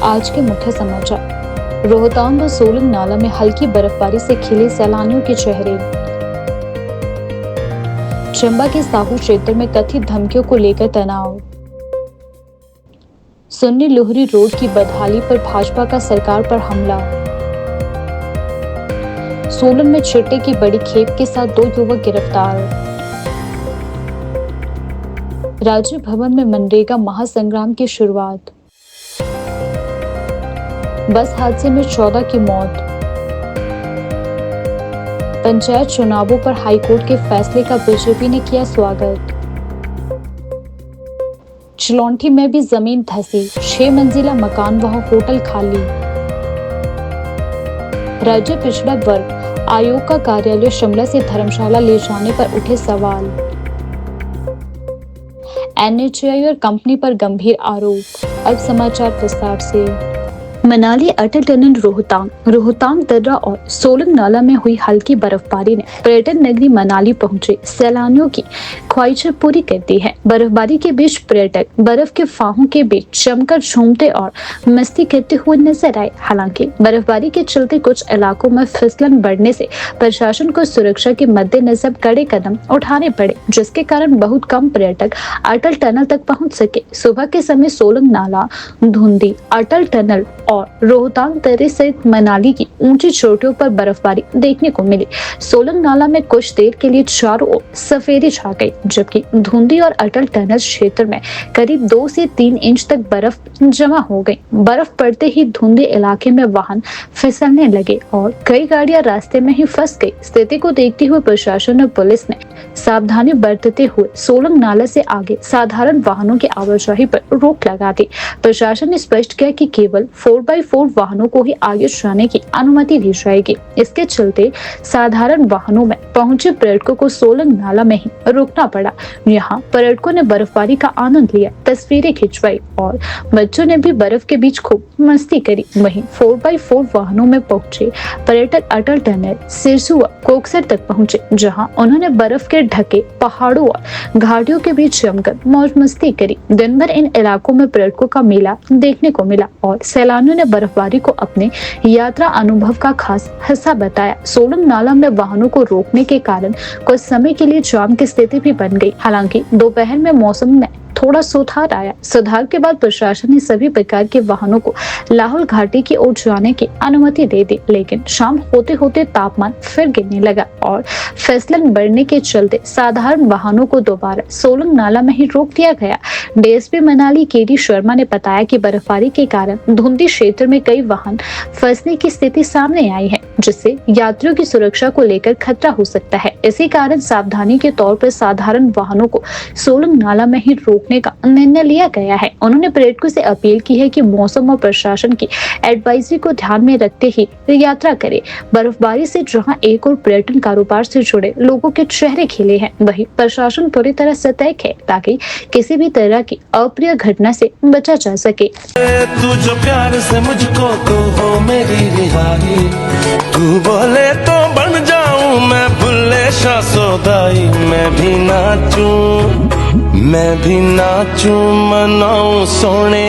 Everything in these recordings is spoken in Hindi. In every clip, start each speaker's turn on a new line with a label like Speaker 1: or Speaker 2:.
Speaker 1: आज के मुख्य समाचार। रोहतांग और सोलंग नाला में हल्की बर्फबारी से खिले सैलानियों के चेहरे। चंबा के साहू क्षेत्र में कथित धमकियों को लेकर तनाव। सुन्नी लोहरी रोड की बदहाली पर भाजपा का सरकार पर हमला। सोलन में चिट्टे की बड़ी खेप के साथ 2 युवक गिरफ्तार। राज्य भवन में मनरेगा महासंग्राम की शुरुआत। बस हादसे में 14 की मौत। पंचायत चुनावों पर हाईकोर्ट के फैसले का बीजेपी ने किया स्वागत। चिलौंठी में भी जमीन धंसी, 6 मंजिला मकान व होटल खाली। राज्य पिछड़ा वर्ग आयोग का कार्यालय शिमला से धर्मशाला ले जाने पर उठे सवाल। एनएचएआई और कंपनी पर गंभीर आरोप। अब समाचार विस्तार से। मनाली अटल टनल रोहतांग दर्रा और सोलंग नाला में हुई हल्की बर्फबारी ने पर्यटन नगरी मनाली पहुंचे सैलानियों की ख्वाहिशें पूरी कर दी है। बर्फबारी के बीच पर्यटक बर्फ के फाहों के बीच जमकर झूमते और मस्ती करते हुए नजर आए। हालांकि बर्फबारी के चलते कुछ इलाकों में फिसलन बढ़ने से प्रशासन को सुरक्षा के मद्देनजर कड़े कदम उठाने पड़े, जिसके कारण बहुत कम पर्यटक अटल टनल तक पहुंच सके। सुबह के समय सोलंग नाला, धुंधी, अटल टनल और रोहतांग दर्रे सहित मनाली की ऊंची चोटियों पर बर्फबारी देखने को मिली। सोलंग नाला में कुछ देर के लिए चारों ओर सफेदी छा गई, जबकि धुंधी और अटल टनल क्षेत्र में करीब 2 से 3 इंच तक बर्फ जमा हो गई। बर्फ पड़ते ही धुंधी इलाके में वाहन फिसलने लगे और कई गाड़ियां रास्ते में ही फंस गई। स्थिति को देखते हुए प्रशासन और पुलिस ने सावधानी बरतते हुए सोलंग नाला से आगे साधारण वाहनों की आवाजाही पर रोक लगा दी। प्रशासन ने स्पष्ट किया कि केवल 4x4 वाहनों को ही आगे जाने की अनुमति दी जाएगी। इसके चलते साधारण वाहनों में पहुंचे पर्यटकों को सोलंग नाला में ही रुकना पड़ा। यहाँ पर्यटकों ने बर्फबारी का आनंद लिया, तस्वीरें खिंचवाई और बच्चों ने भी बर्फ के बीच खूब मस्ती करी। वहीं 4x4 वाहनों में पहुंचे पर्यटक अटल टनल, सिरसुआ, कोकसर तक पहुंचे, जहां उन्होंने बर्फ के ढके पहाड़ों और घाटियों के बीच जमकर मौज मस्ती करी। दिन भर इन इलाकों में पर्यटकों का मेला देखने को मिला और सैलानियों ने बर्फबारी को अपने यात्रा अनुभव का खास हिस्सा बताया। सोलंग नाला में वाहनों को रोकने के कारण कुछ समय के लिए जाम की स्थिति भी बन गई। हालांकि दोपहर में मौसम में थोड़ा सुधार आया। सुधार के बाद प्रशासन ने सभी प्रकार के वाहनों को लाहौल घाटी की ओर जाने की अनुमति दे दी, लेकिन शाम होते होते तापमान फिर गिरने लगा और फिसलन बढ़ने के चलते साधारण वाहनों को दोबारा सोलंग नाला में ही रोक दिया गया। डीएसपी मनाली केडी शर्मा ने बताया कि बर्फबारी के कारण धुंधी क्षेत्र में कई वाहन फंसने की स्थिति सामने आई है, जिससे यात्रियों की सुरक्षा को लेकर खतरा हो सकता है। इसी कारण सावधानी के तौर पर साधारण वाहनों को सोलंग नाला में ही रोकने का निर्णय लिया गया है। उन्होंने पर्यटकों से अपील की है कि मौसम और प्रशासन की एडवाइजरी को ध्यान में रखते ही यात्रा करें। बर्फबारी से जहां एक और पर्यटन कारोबार से जुड़े लोगों के चेहरे खिले हैं, वहीं प्रशासन पूरी तरह सतर्क है ताकि किसी भी तरह की अप्रिय घटना से बचा जा सके।
Speaker 2: तू जो प्यार से मुझको तो हो मेरी रिहाई, तू बोले तो बन जाऊं मैं भुल्ले शाह सौदाई। मैं भी नाचूं मनाऊं सोने।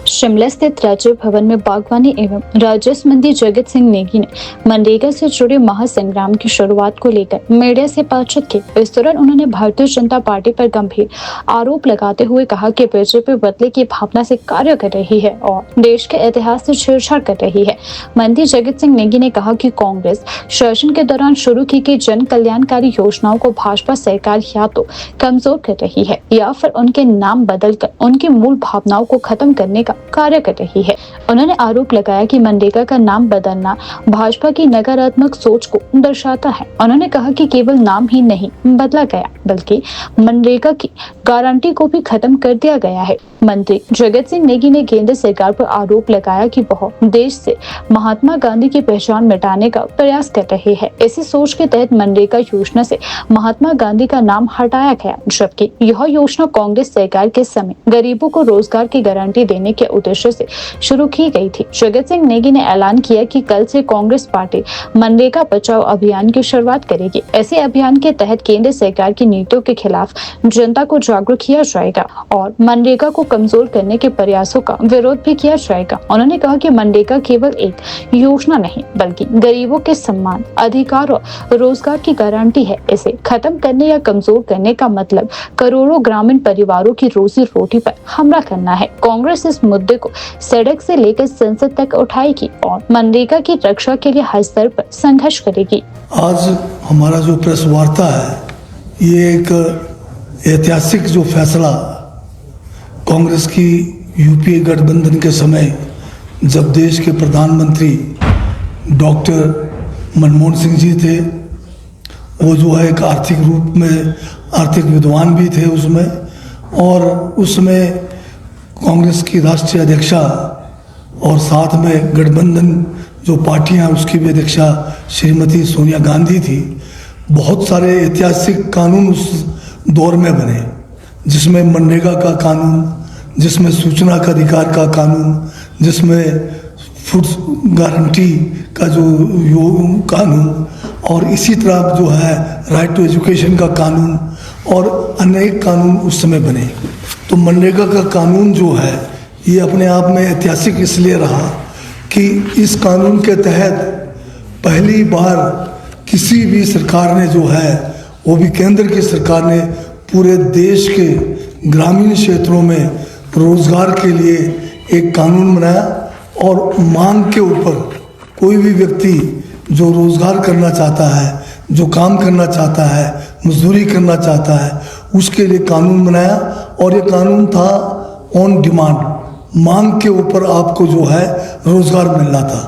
Speaker 1: शिमला स्थित राज्य भवन में बागवानी एवं राजस्व मंत्री जगत सिंह नेगी ने मनरेगा से जुड़े महासंग्राम की शुरुआत को लेकर मीडिया से बातचीत की। इस दौरान उन्होंने भारतीय जनता पार्टी पर गंभीर आरोप लगाते हुए कहा कि बीजेपी बदले की भावना से कार्य कर रही है और देश के इतिहास से छेड़छाड़ कर रही है। मंत्री जगत सिंह नेगी ने कहा कि कांग्रेस शासन के दौरान शुरू की गई जन कल्याणकारी योजनाओं को भाजपा सरकार या तो कमजोर कर रही है या फिर उनके नाम बदलकर उनकी मूल भावनाओं को खत्म करने का कार्य कर रही है। उन्होंने आरोप लगाया कि मनरेगा का नाम बदलना भाजपा की नकारात्मक सोच को दर्शाता है। उन्होंने कहा कि केवल नाम ही नहीं बदला गया, बल्कि मनरेगा की गारंटी को भी खत्म कर दिया गया है। मंत्री जगत सिंह नेगी ने केंद्र सरकार पर आरोप लगाया कि वह देश से महात्मा गांधी की पहचान मिटाने का प्रयास कर रहे हैं। इसी सोच के तहत मनरेगा योजना से महात्मा गांधी का नाम हटाया गया, जबकि यह योजना कांग्रेस सरकार के समय गरीबों को रोजगार की गारंटी देने के उद्देश्य से शुरू की गई थी। जगत सिंह नेगी ने ऐलान किया कि कल से कांग्रेस पार्टी मनरेगा बचाओ अभियान की शुरुआत करेगी। ऐसे अभियान के तहत केंद्र सरकार की नीतियों के खिलाफ जनता को जागरूक किया जाएगा और मनरेगा को कमजोर करने के प्रयासों का विरोध भी किया जाएगा। उन्होंने कहा कि मनरेगा केवल एक योजना नहीं बल्कि गरीबों के सम्मान, अधिकार और रोजगार की गारंटी है। इसे खत्म करने या कमजोर करने का मतलब करोड़ों ग्रामीण परिवारों की रोजी रोटी पर हमला करना है। कांग्रेस इस मुद्दे को सड़क से लेकर संसद तक उठाएगी और मनरेगा की रक्षा के लिए हर स्तर पर संघर्ष करेगी।
Speaker 3: आज हमारा जो प्रेस वार्ता है ये एक ऐतिहासिक जो फैसला कांग्रेस की यूपीए गठबंधन के समय जब देश के प्रधानमंत्री डॉक्टर मनमोहन सिंह जी थे, वो जो है एक आर्थिक रूप में आर्थिक विद्वान भी थे उसमें, और उसमें कांग्रेस की राष्ट्रीय अध्यक्षा और साथ में गठबंधन जो पार्टियां उसकी भी अध्यक्षा श्रीमती सोनिया गांधी थी। बहुत सारे ऐतिहासिक कानून उस दौर में बने, जिसमें मनरेगा का कानून, जिसमें सूचना का अधिकार का कानून, जिसमें फूड गारंटी का जो कानून, और इसी तरह जो है राइट टू एजुकेशन का कानून और अनेक कानून उस समय बने। तो मनरेगा का कानून जो है ये अपने आप में ऐतिहासिक इसलिए रहा कि इस कानून के तहत पहली बार किसी भी सरकार ने जो है, वो भी केंद्र की सरकार ने, पूरे देश के ग्रामीण क्षेत्रों में रोजगार के लिए एक कानून बनाया और मांग के ऊपर कोई भी व्यक्ति जो रोजगार करना चाहता है, जो काम करना चाहता है, मजदूरी करना चाहता है, उसके लिए कानून बनाया। और ये कानून था ऑन डिमांड, मांग के ऊपर आपको जो है रोजगार मिलना था।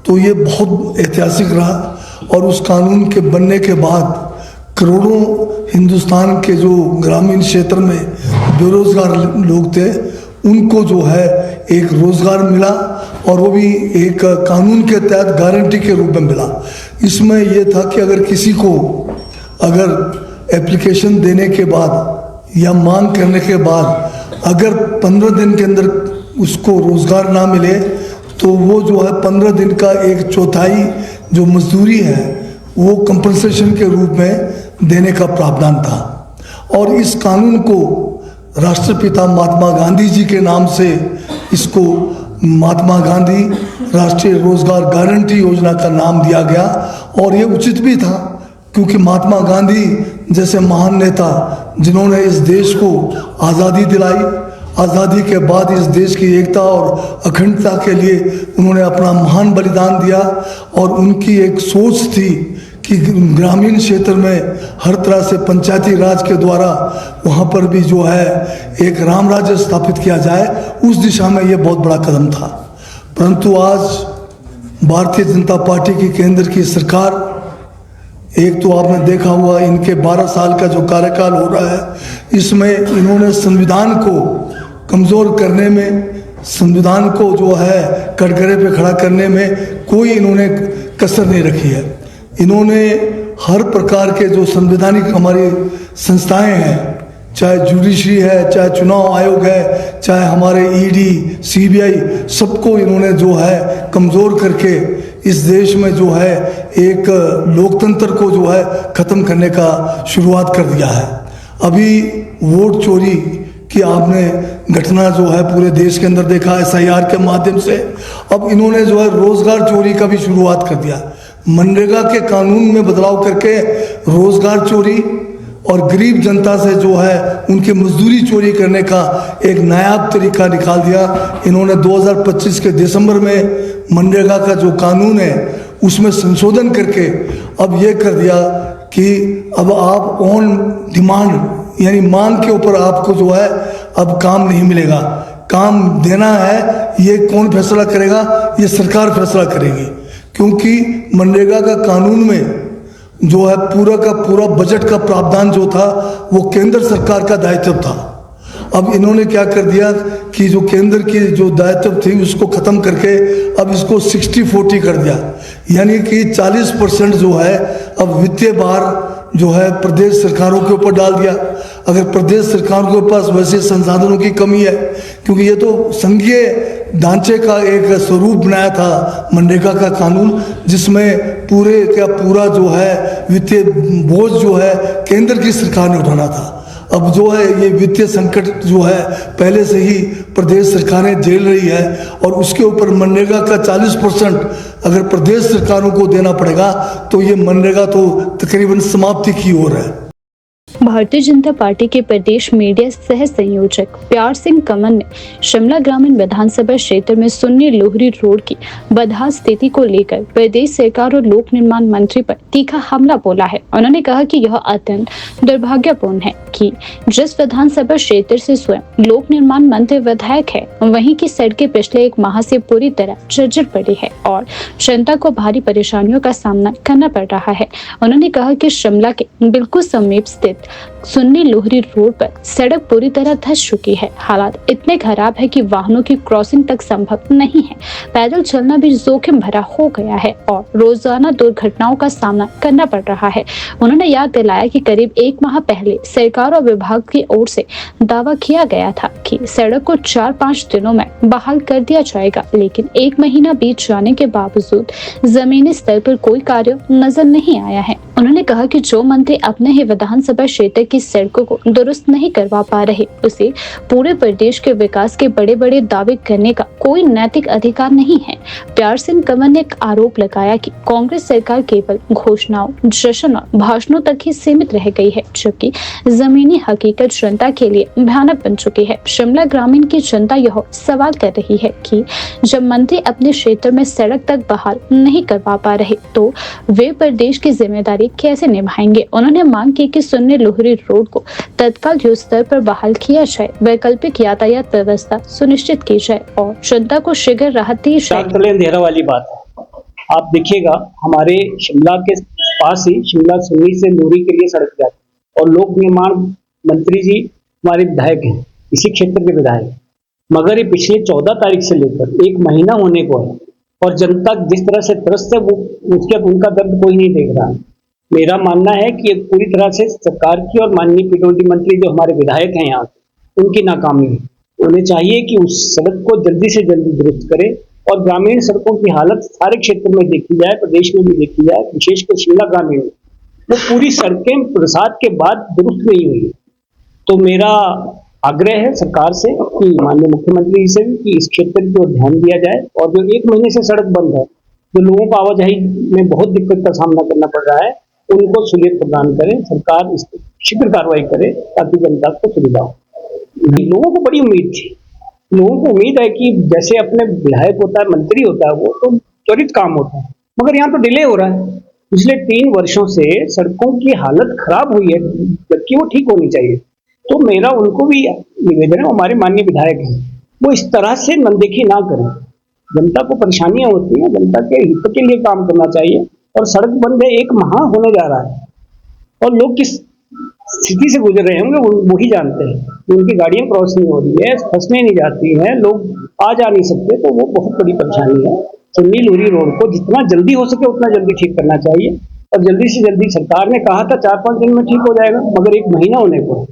Speaker 3: तो ये बहुत ऐतिहासिक रहा और उस कानून के बनने के बाद करोड़ों हिंदुस्तान के जो ग्रामीण क्षेत्र में बेरोजगार लोग थे उनको जो है एक रोजगार मिला, और वो भी एक कानून के तहत गारंटी के रूप में मिला। इसमें ये था कि अगर किसी को अगर एप्लीकेशन देने के बाद या मांग करने के बाद अगर 15 दिन के अंदर उसको रोजगार ना मिले तो वो जो है 15 दिन का 1/4 जो मजदूरी है वो कंपनसेशन के रूप में देने का प्रावधान था। और इस कानून को राष्ट्रपिता महात्मा गांधी जी के नाम से इसको महात्मा गांधी राष्ट्रीय रोजगार गारंटी योजना का नाम दिया गया। और ये उचित भी था क्योंकि महात्मा गांधी जैसे महान नेता जिन्होंने इस देश को आज़ादी दिलाई, आज़ादी के बाद इस देश की एकता और अखंडता के लिए उन्होंने अपना महान बलिदान दिया, और उनकी एक सोच थी कि ग्रामीण क्षेत्र में हर तरह से पंचायती राज के द्वारा वहाँ पर भी जो है एक राम राज्य स्थापित किया जाए। उस दिशा में ये बहुत बड़ा कदम था। परंतु आज भारतीय जनता पार्टी की केंद्र की सरकार, एक तो आपने देखा हुआ इनके 12 साल का जो कार्यकाल हो रहा है, इसमें इन्होंने संविधान को कमज़ोर करने में, संविधान को जो है कटघरे पे खड़ा करने में कोई इन्होंने कसर नहीं रखी है। इन्होंने हर प्रकार के जो संवैधानिक हमारी संस्थाएं हैं, चाहे जुडिशरी है, चाहे चुनाव आयोग है, चाहे हमारे ईडी, सीबीआई, सबको इन्होंने जो है कमज़ोर करके इस देश में जो है एक लोकतंत्र को जो है ख़त्म करने का शुरुआत कर दिया है। अभी वोट चोरी कि आपने घटना जो है पूरे देश के अंदर देखा SIR के माध्यम से। अब इन्होंने जो है रोजगार चोरी का भी शुरुआत कर दिया। मनरेगा के कानून में बदलाव करके रोजगार चोरी और गरीब जनता से जो है उनकी मजदूरी चोरी करने का एक नायाब तरीका निकाल दिया। इन्होंने 2025 के दिसंबर में मनरेगा का जो कानून है उसमें संशोधन करके अब ये कर दिया कि अब आप ऑन डिमांड यानी मांग के ऊपर आपको जो है अब काम नहीं मिलेगा। काम देना है ये कौन फैसला करेगा? ये सरकार फैसला करेगी, क्योंकि मनरेगा का कानून में जो है पूरा का पूरा बजट का प्रावधान जो था वो केंद्र सरकार का दायित्व था। अब इन्होंने क्या कर दिया कि जो केंद्र की जो दायित्व थी उसको खत्म करके अब इसको 60-40 कर दिया, यानी कि 40% जो है अब वित्तीय भार जो है प्रदेश सरकारों के ऊपर डाल दिया। अगर प्रदेश सरकारों के पास वैसे संसाधनों की कमी है, क्योंकि ये तो संघीय ढांचे का एक स्वरूप बनाया था मनरेगा का कानून, जिसमें पूरे का पूरा जो है वित्तीय बोझ जो है केंद्र की सरकार ने उठाना था। अब जो है ये वित्तीय संकट जो है पहले से ही प्रदेश सरकारें झेल रही है, और उसके ऊपर मनरेगा का 40% अगर प्रदेश सरकारों को देना पड़ेगा तो ये मनरेगा तो तकरीबन समाप्ति की ओर है।
Speaker 1: भारतीय जनता पार्टी के प्रदेश मीडिया सह संयोजक प्यार सिंह कमन ने शिमला ग्रामीण विधानसभा क्षेत्र में सुन्नी लोहरी रोड की बदहाल स्थिति को लेकर प्रदेश सरकार और लोक निर्माण मंत्री पर तीखा हमला बोला है। उन्होंने कहा कि यह अत्यंत दुर्भाग्यपूर्ण है कि जिस विधानसभा क्षेत्र से स्वयं लोक निर्माण मंत्री विधायक है, वहीं की सड़कें पिछले एक माह से पूरी तरह जर्जर पड़ी है और जनता को भारी परेशानियों का सामना करना पड़ रहा है। उन्होंने कहा कि शिमला के बिल्कुल समीप स्थित सुन्नी लोहरी रोड पर सड़क पूरी तरह धंस चुकी है। हालात इतने खराब है कि वाहनों की क्रॉसिंग तक संभव नहीं है। पैदल चलना भी जोखिम भरा हो गया है और रोजाना दुर्घटनाओं का सामना करना पड़ रहा है। उन्होंने याद दिलाया कि करीब एक माह पहले सरकार और विभाग की ओर से दावा किया गया था कि सड़क को 4-5 दिनों में बहाल कर दिया जाएगा, लेकिन एक महीना बीत जाने के बावजूद जमीनी स्तर पर कोई कार्य नजर नहीं आया है। उन्होंने कहा कि जो मंत्री अपने ही विधानसभा क्षेत्र की सड़कों को दुरुस्त नहीं करवा पा रहे, उसे पूरे प्रदेश के विकास के बड़े बड़े दावे करने का कोई नैतिक अधिकार नहीं है। प्यार सिंह कंवर ने आरोप लगाया कि कांग्रेस सरकार केवल घोषणाओं, जश्न और भाषणों तक ही सीमित रह गई है, जबकि जमीनी हकीकत जनता के लिए भयानक बन चुकी है। शिमला ग्रामीण की जनता यह सवाल कर रही है कि जब मंत्री अपने क्षेत्र में सड़क तक बहाल नहीं करवा पा रहे तो वे प्रदेश की जिम्मेदारी कैसे निभाएंगे। उन्होंने मांग की कि सुन्नी लोहरी रोड को तत्काल युद्ध स्तर पर बहाल किया जाए, वैकल्पिक यातायात व्यवस्था सुनिश्चित की जाए और जनता को शीघ्र राहत दी जाए।
Speaker 4: अंधेरा वाली बात है। आप देखिएगा हमारे शिमला के पास ही शिमला सुन्नी से लोहरी के लिए सड़क जाती है और लोक निर्माण मंत्री जी हमारे विधायक हैं, इसी क्षेत्र के विधायक, मगर ये पिछले 14 तारीख से लेकर एक महीना होने को है और जनता जिस तरह से त्रस्त है वो उसके उनका दर्द कोई नहीं देख रहा है। मेरा मानना है कि ये पूरी तरह से सरकार की और माननीय पीडब्ल्यूडी मंत्री जो हमारे विधायक हैं यहाँ के, उनकी नाकामी है। उन्हें चाहिए कि उस सड़क को जल्दी से जल्दी दुरुस्त करें और ग्रामीण सड़कों की हालत सारे क्षेत्र में देखी जाए, प्रदेश में भी देखी जाए, विशेषकर शिमला ग्रामीण में वो पूरी सड़कें बरसात के बाद दुरुस्त नहीं हुई। तो मेरा आग्रह है सरकार से कि माननीय मुख्यमंत्री जी से भी कि इस क्षेत्र की ओर ध्यान दिया जाए और जो एक महीने से सड़क बंद है, जो लोगों को आवाजाही में बहुत दिक्कत का सामना करना पड़ रहा है, उनको सहूलियत प्रदान करें। सरकार इस पर शीघ्र कार्रवाई करे ताकि जनता को सुविधा हो। लोगों को बड़ी उम्मीद थी, लोगों को उम्मीद है कि जैसे अपने विधायक होता है, मंत्री होता है, वो तो त्वरित काम होता है, मगर यहाँ तो डिले हो रहा है। पिछले 3 वर्षों से सड़कों की हालत खराब हुई है जबकि वो ठीक होनी चाहिए। तो मेरा उनको भी निवेदन है, हमारे माननीय विधायक हैं, वो इस तरह से अनदेखी ना करें। जनता को परेशानियां होती हैं, जनता के हित के लिए काम करना चाहिए और सड़क बंद है, 1 माह होने जा रहा है और लोग किस स्थिति से गुजर रहे होंगे वो ही जानते हैं। उनकी गाड़ियां क्रॉस नहीं हो रही है, फंसने नहीं जाती हैं, लोग आ जा नहीं सकते, तो वो बहुत बड़ी परेशानी है। सुन्नी लोहरी रोड को जितना जल्दी हो सके उतना जल्दी ठीक करना चाहिए और जल्दी से जल्दी, सरकार ने कहा था 4-5 दिन में ठीक हो जाएगा, मगर 1 महीना होने को।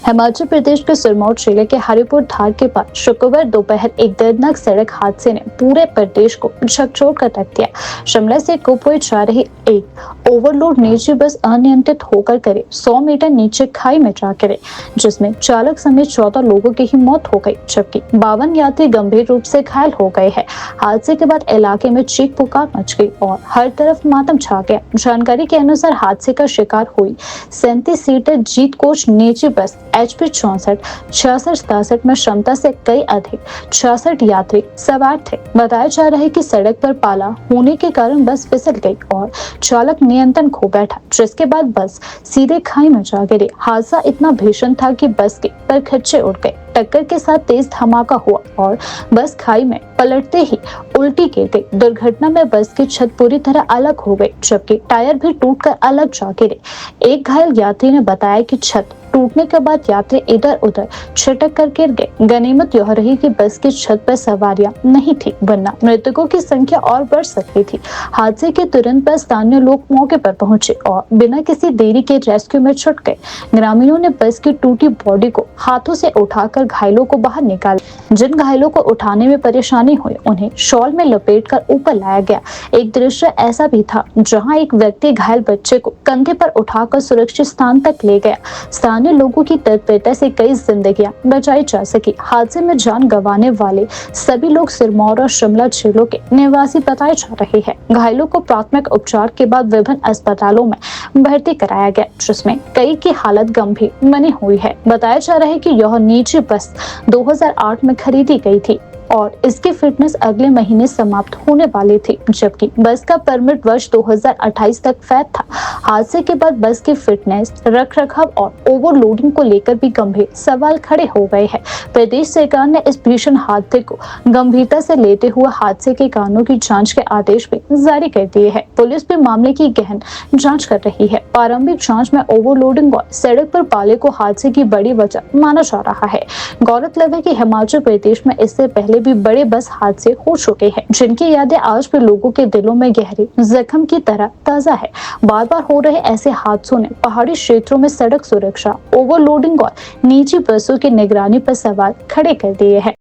Speaker 1: हिमाचल प्रदेश के सिरमौर जिले के हरिपुर धार के पास शुक्रवार दोपहर एक दर्दनाक सड़क हादसे ने पूरे प्रदेश को झकझोर कर रख दिया। शिमला से कुपवाड़ जा रही एक ओवरलोड निजी बस अनियंत्रित होकर करीब 100 मीटर नीचे खाई में जा गिरी, जिसमें चालक समेत 14 लोगों की ही मौत हो गई, जबकि 52 यात्री गंभीर रूप से घायल हो गए हैं। हादसे के बाद इलाके में चीख पुकार मच गई और हर तरफ मातम छा गया। जानकारी के अनुसार हादसे का शिकार हुई 37 सीटर जीत कोच निजी बस HP 64 66-67 में क्षमता से कई अधिक 66 यात्री सवार थे। बताया जा रहा है कि सड़क पर पाला होने के कारण बस फिसल गई और चालक नियंत्रण खो बैठा, जिसके बाद बस सीधे खाई में जा गिरी। हादसा इतना भीषण था कि बस के परखच्चे उड़ गए, टक्कर के साथ तेज धमाका हुआ और बस खाई में पलटते ही उल्टी गिर गई। दुर्घटना में बस की छत पूरी तरह अलग हो गई, जबकि टायर भी टूटकर अलग जा गिरे। एक घायल यात्री ने बताया कि छत टूटने के बाद यात्री इधर उधर छिटक कर गिर गए। गनीमत यह रही कि बस की छत पर सवारियां नहीं थी, वरना मृतकों की संख्या और बढ़ सकती थी। हादसे के तुरंत बाद स्थानीय लोग मौके पर पहुंचे और बिना किसी देरी के रेस्क्यू में छुट गए। ग्रामीणों ने बस की टूटी बॉडी को हाथों से उठाकर घायलों को बाहर निकाला। जिन घायलों को उठाने में परेशानी हुई उन्हें शॉल में लपेटकर ऊपर लाया गया। एक दृश्य ऐसा भी था जहां एक व्यक्ति घायल बच्चे को कंधे पर उठाकर सुरक्षित स्थान तक ले गया। स्थानीय स्थानीय लोगों की तत्परता से कई जिंदगियां बचाई जा सकी। हादसे में जान गंवाने वाले सभी लोग सिरमौर और शिमला जिलों के निवासी बताए जा रहे हैं। घायलों को प्राथमिक उपचार के बाद विभिन्न अस्पतालों में भर्ती कराया गया, जिसमें कई की हालत गंभीर बनी हुई है। बताया जा रहा है कि यह निजी बस 2008 में खरीदी गई थी और इसकी फिटनेस अगले महीने समाप्त होने वाली थी, जबकि बस का परमिट वर्ष 2028 तक वैध था। हादसे के बाद बस की फिटनेस, रखरखाव और ओवरलोडिंग को लेकर भी गंभीर सवाल खड़े हो गए हैं। प्रदेश सरकार ने इस भीषण हादसे को गंभीरता से लेते हुए हादसे के कारणों की जांच के आदेश भी जारी कर दिए हैं। पुलिस भी मामले की गहन जांच कर रही है। प्रारंभिक जांच में ओवरलोडिंग और सड़क पर पाले को हादसे की बड़ी वजह माना जा रहा है। गौरतलब है कि हिमाचल प्रदेश में इससे पहले भी बड़े बस हादसे हो चुके हैं, जिनकी यादें आज भी लोगों के दिलों में गहरी जख्म की तरह ताजा है। बार बार हो रहे ऐसे हादसों ने पहाड़ी क्षेत्रों में सड़क सुरक्षा, ओवरलोडिंग और निजी बसों की निगरानी पर सवाल खड़े कर दिए हैं।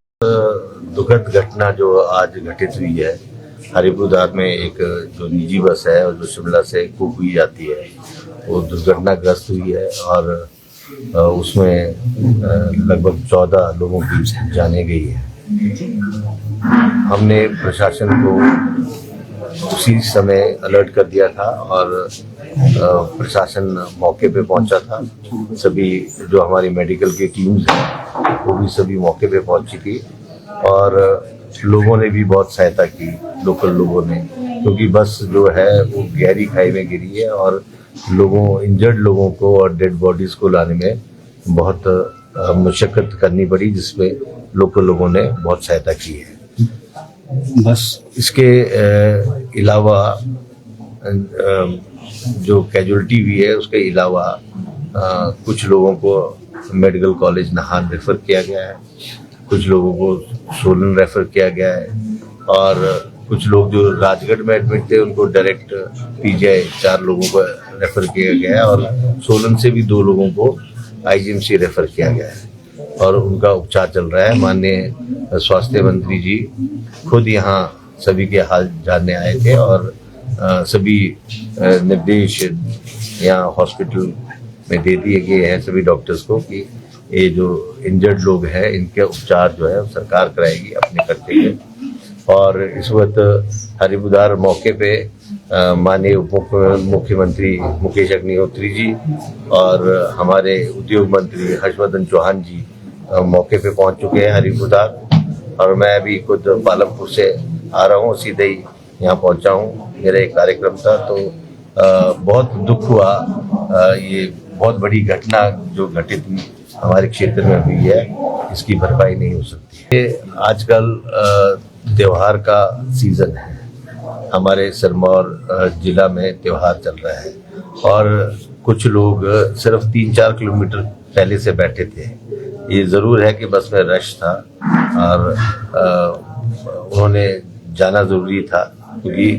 Speaker 5: दुखद घटना जो आज घटित हुई है, हरिपुरदार में एक जो निजी बस है और जो शिमला से कुपवी जाती है, वो दुर्घटनाग्रस्त हुई है और उसमें लगभग 14 लोगों की जाने गई है। हमने प्रशासन को उसी समय अलर्ट कर दिया था और प्रशासन मौके पे पहुंचा था। सभी जो हमारी मेडिकल की टीम्स हैं वो भी सभी मौके पे पहुंची थी और लोगों ने भी बहुत सहायता की, लोकल लोगों ने, क्योंकि बस जो है वो गहरी खाई में गिरी है और इंजर्ड लोगों को और डेड बॉडीज को लाने में बहुत मशक्कत करनी पड़ी, जिसमें लोकल लोगों ने बहुत सहायता की है। बस इसके अलावा जो कैजुअलिटी हुई है उसके अलावा कुछ लोगों को मेडिकल कॉलेज नाहन रेफर किया गया है, कुछ लोगों को सोलन रेफर किया गया है और कुछ लोग जो राजगढ़ में एडमिट थे उनको डायरेक्ट पीजीआई 4 लोगों को रेफर किया गया है और सोलन से भी 2 लोगों को आईजीएमसी रेफर किया गया है और उनका उपचार चल रहा है। माननीय स्वास्थ्य मंत्री जी खुद यहाँ सभी के हाल जानने आए थे और सभी निर्देश यहाँ हॉस्पिटल में दे दिए गए हैं सभी डॉक्टर्स को कि ये जो इंजर्ड लोग हैं इनके उपचार जो है सरकार कराएगी अपने खर्चे पे। और इस वक्त हरिपुरदार मौके पे माननीय उप मुख्यमंत्री मुकेश अग्निहोत्री जी और हमारे उद्योग मंत्री हर्षवर्धन चौहान जी मौके पे पहुंच चुके हैं हरिपुरदार और मैं अभी खुद पालमपुर से आ रहा हूँ, सीधे ही यहाँ पहुंचा हूँ। मेरा एक कार्यक्रम था तो बहुत दुख हुआ। ये बहुत बड़ी घटना जो घटित हुई हमारे क्षेत्र में हुई है, इसकी भरपाई नहीं हो सकती। ये आजकल त्योहार का सीजन है, हमारे सिरमौर जिला में त्योहार चल रहा है और कुछ लोग सिर्फ 3-4 किलोमीटर पहले से बैठे थे। ये ज़रूर है कि बस में रश था और उन्होंने जाना ज़रूरी था, क्योंकि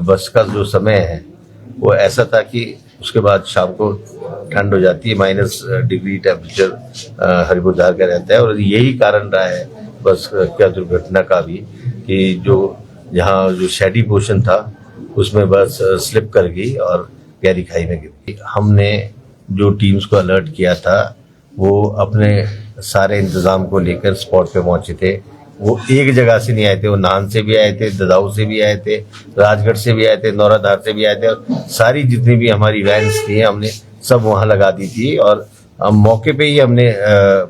Speaker 5: बस का जो समय है वो ऐसा था कि उसके बाद शाम को ठंड हो जाती है, -डिग्री टेम्परेचर हरिपुरदार का रहता है और यही कारण रहा है बस का दुर्घटना का भी कि जहाँ जो शैडी पोर्शन था उसमें बस स्लिप कर गई और गहरी खाई में गिर गई। हमने जो टीम्स को अलर्ट किया था वो अपने सारे इंतजाम को लेकर स्पॉट पे पहुंचे थे। वो एक जगह से नहीं आए थे, वो नाहन से भी आए थे, ददाऊ से भी आए थे, राजगढ़ से भी आए थे, नौराधार से भी आए थे और सारी जितनी भी हमारी वैन्स थी हमने सब वहाँ लगा दी थी और मौके पे ही हमने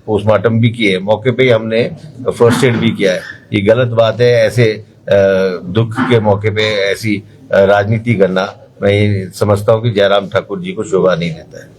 Speaker 5: पोस्टमार्टम भी किए, मौके पे ही हमने फर्स्ट एड भी किया है। ये गलत बात है ऐसे दुख के मौके पे ऐसी राजनीति करना। मैं ये समझता हूँ कि जयराम ठाकुर जी को शोभा नहीं देता है।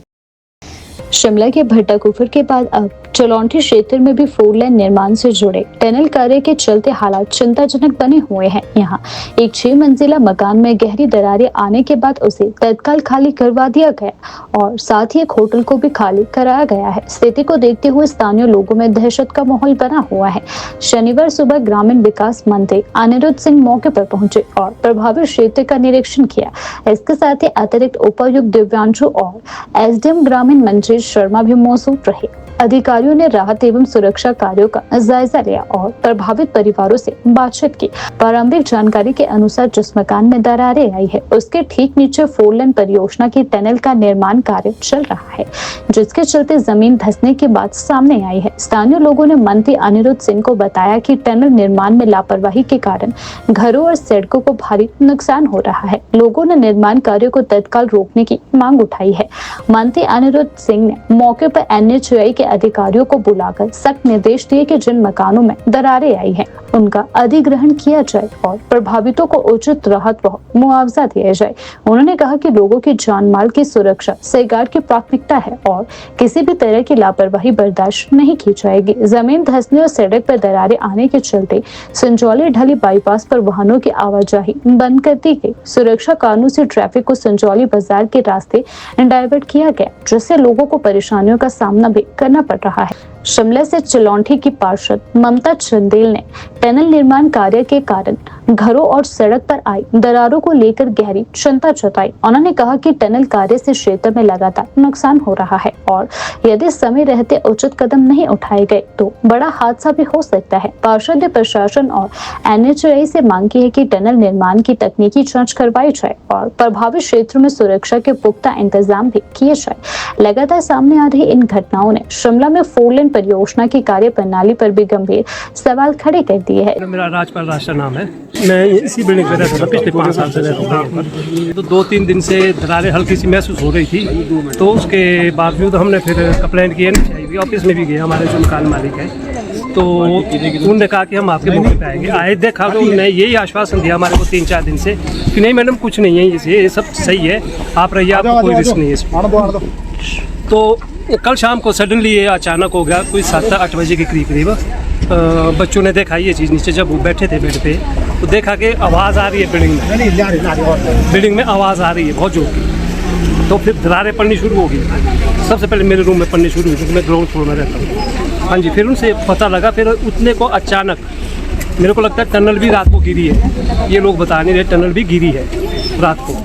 Speaker 1: शिमला के भट्टाकुफर के बाद अब चलौंठी क्षेत्र में भी 4 लेन निर्माण से जुड़े टनल कार्य के चलते हालात चिंताजनक बने हुए हैं। यहाँ एक 6 मंजिला मकान में गहरी दरारें आने के बाद उसे तत्काल खाली करवा दिया गया और साथ ही एक होटल को भी खाली कराया गया है। स्थिति को देखते हुए स्थानीय लोगों में दहशत का माहौल बना हुआ है। शनिवार सुबह ग्रामीण विकास मंत्री अनिरुद्ध सिंह मौके पर पहुंचे और प्रभावित क्षेत्र का निरीक्षण किया। इसके साथ ही अतिरिक्त उपायुक्त दिव्यांशु और एसडीएम ग्रामीण मंत्री शर्मा भी मौजूद रहे। अधिकारियों ने राहत एवं सुरक्षा कार्यों का जायजा लिया और प्रभावित परिवारों से बातचीत की। प्रारंभिक जानकारी के अनुसार जिस मकान में दरारें आई है उसके ठीक नीचे 4 लेन परियोजना की टनल का निर्माण कार्य चल रहा है, जिसके चलते जमीन धंसने की बात सामने आई है। स्थानीय लोगों ने मंत्री अनिरुद्ध सिंह को बताया कि टनल निर्माण में लापरवाही के कारण घरों और सड़कों को भारी नुकसान हो रहा है। लोगों ने निर्माण कार्यों को तत्काल रोकने की मांग उठाई है। मंत्री अनिरुद्ध सिंह ने मौके पर NHAI के अधिकारियों को बुलाकर सख्त निर्देश दिए कि जिन मकानों में दरारें आई हैं उनका अधिग्रहण किया जाए और प्रभावितों को उचित राहत व मुआवजा दिया जाए। उन्होंने कहा कि लोगों की जान माल की सुरक्षा सरकार की प्राथमिकता है और किसी भी तरह की लापरवाही बर्दाश्त नहीं की जाएगी। जमीन धंसने और सड़क पर दरारें आने के चलते संजौली ढली बाईपास पर वाहनों की आवाजाही बंद कर दी गई। सुरक्षा कारणों से ट्रैफिक को संजौली बाजार के रास्ते डाइवर्ट किया गया, जिससे लोगों को परेशानियों का सामना भी करना पड़ रहा है। शिमला से चिलौंठी की पार्षद ममता चंदेल ने टनल निर्माण कार्य के कारण घरों और सड़क पर आई दरारों को लेकर गहरी चिंता जताई। उन्होंने कहा कि टनल कार्य से क्षेत्र में लगातार नुकसान हो रहा है और यदि समय रहते उचित कदम नहीं उठाए गए तो बड़ा हादसा भी हो सकता है। पार्षद ने प्रशासन और NHAI से मांग की है कि टनल निर्माण की तकनीकी जांच करवाई जाए और प्रभावित क्षेत्रों में सुरक्षा के पुख्ता इंतजाम भी किए जाए। लगातार सामने आ रही इन घटनाओं ने शिमला में 4 लेन परियोजना की कार्य प्रणाली पर भी गंभीर सवाल खड़े कर दिए हैं।
Speaker 6: मेरा राजपाल राष्ट्र नाम है। मैं इसी बिल्डिंग में रहता था, पिछले 5 साल से रहता था। तो 2-3 दिन से दरारें हल्की सी महसूस हो रही थी, तो उसके बावजूद हमने फिर कंप्लेंट किया, NHAI ऑफिस में भी गए, हमारे जो मकान मालिक है, तो उन्होंने कहा कि हम आपके मौके पे आएंगे। आए देखा तो उन्होंने यही आश्वासन दिया हमारे को 3-4 दिन से कि नहीं मैडम कुछ नहीं है, ये सब सही है, आप रहिए, आपको कोई रिस्क नहीं है इसमें। तो कल शाम को सडनली ये अचानक हो गया, कोई 7-8 बजे के करीब बच्चों ने देखा ये चीज़ नीचे, जब वो बैठे थे बेड पे तो देखा कि आवाज़ आ रही है बिल्डिंग में आवाज़ आ रही है बहुत जोर की। तो फिर दरारें पड़नी शुरू हो गई। सबसे पहले मेरे रूम में पड़नी शुरू हुई क्योंकि मैं ग्राउंड फ्लोर में रहता हूँ। हाँ जी, फिर उनसे पता लगा, फिर उतने को अचानक मेरे को लगता है टनल भी रात को गिरी है, ये लोग बता नहीं रहे, टनल भी गिरी है रात को।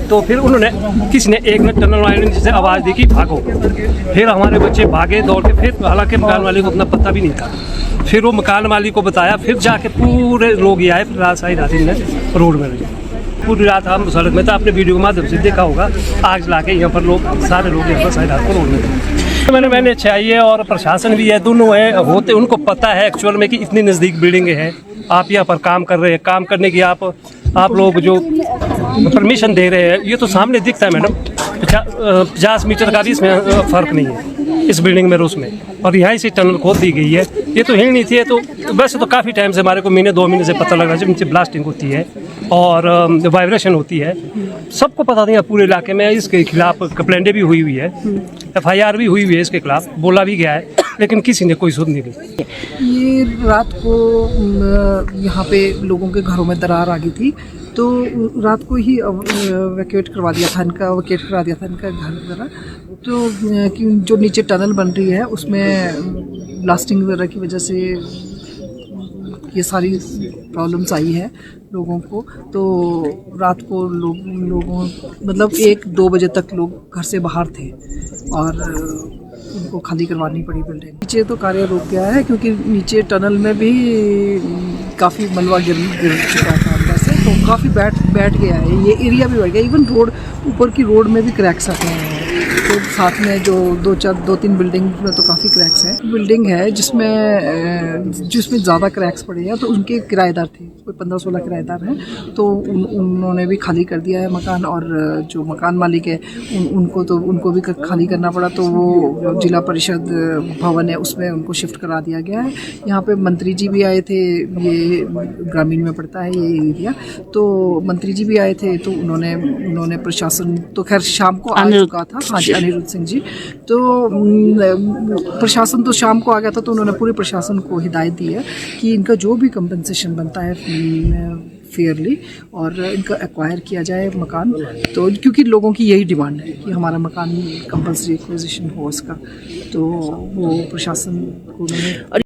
Speaker 6: तो फिर उन्होंने किसी ने एक ने टनल वाले ने आवाज़ दी कि भागो। फिर हमारे बच्चे भागे दौड़ के, फिर हालांकि मकान वाले को उतना पता भी नहीं था। फिर वो मकान मालिक को बताया, फिर जाके पूरे लोग ये आए, फिर रात सारी रात ने रोड में लगे। पूरी रात हम सड़क में था, आपने वीडियो के माध्यम से देखा होगा, आग जला के यहाँ पर लोग सारे लोग यहाँ पर सारी रात को रोड में थे। तो मैंने चाहिए और प्रशासन भी है, दोनों है, होते उनको पता है एक्चुअल में कि इतनी नज़दीक बिल्डिंग है, आप यहाँ पर काम कर रहे हैं, काम करने की आप लोग जो परमिशन दे रहे हैं, ये तो सामने दिखता है मैडम। 50 मीटर का भी इसमें फ़र्क नहीं है इस बिल्डिंग में और उसमें, और यहाँ से टनल खोद दी गई है। ये तो हिलनी थी, तो वैसे तो काफ़ी टाइम से हमारे को 1-2 महीने से पता लगा जब नीचे ब्लास्टिंग होती है और वाइब्रेशन होती है, सबको पता नहीं है पूरे इलाके में। इसके खिलाफ कंप्लेंटें भी हुई है, FIR भी हुई है, इसके खिलाफ बोला भी गया है, लेकिन किसी ने कोई सुध नहीं ली।
Speaker 7: ये रात को यहाँ पे लोगों के घरों में दरार आ गई थी, तो रात को ही वैक्यूएट करवा दिया था इनका घर वगैरह। तो जो नीचे टनल बन रही है उसमें ब्लास्टिंग वगैरह की वजह से ये सारी प्रॉब्लम्स आई है लोगों को। तो रात को लोगों मतलब 1-2 बजे तक लोग घर से बाहर थे और उनको खाली करवानी पड़ी बिल्डिंग। नीचे तो कार्य रुक गया है क्योंकि नीचे टनल में भी काफ़ी मलबा गिर चुका था अंदर से, तो काफ़ी बैठ गया है, ये एरिया भी बैठ गया। इवन रोड ऊपर की रोड में भी क्रैक्स आते हैं, तो साथ में जो 2-3 बिल्डिंग में तो काफ़ी क्रैक्स हैं। बिल्डिंग है जिसमें ज़्यादा क्रैक्स पड़े हैं, तो उनके किराएदार थे, कोई 15-16 किराएदार हैं, तो उन्होंने भी खाली कर दिया है मकान। और जो मकान मालिक है उनको भी खाली करना पड़ा, तो वो जिला परिषद भवन है उसमें उनको शिफ्ट करा दिया गया है। यहाँ पे मंत्री जी भी आए थे, ये ग्रामीण में पड़ता है ये एरिया, तो मंत्री जी भी आए थे, तो उन्होंने प्रशासन तो खैर शाम को आ चुका था, हाँ जी, अनिरुद्ध सिंह जी। तो प्रशासन तो शाम को आ गया था, तो उन्होंने पूरे प्रशासन को हिदायत दी है कि इनका जो भी कंपनसेशन बनता है फेयरली और इनका एक्वायर किया जाए मकान। तो क्योंकि लोगों की यही डिमांड है कि हमारा मकान कंपल्सरी एक्विजिशन हो इसका, तो वो प्रशासन को उन्होंने।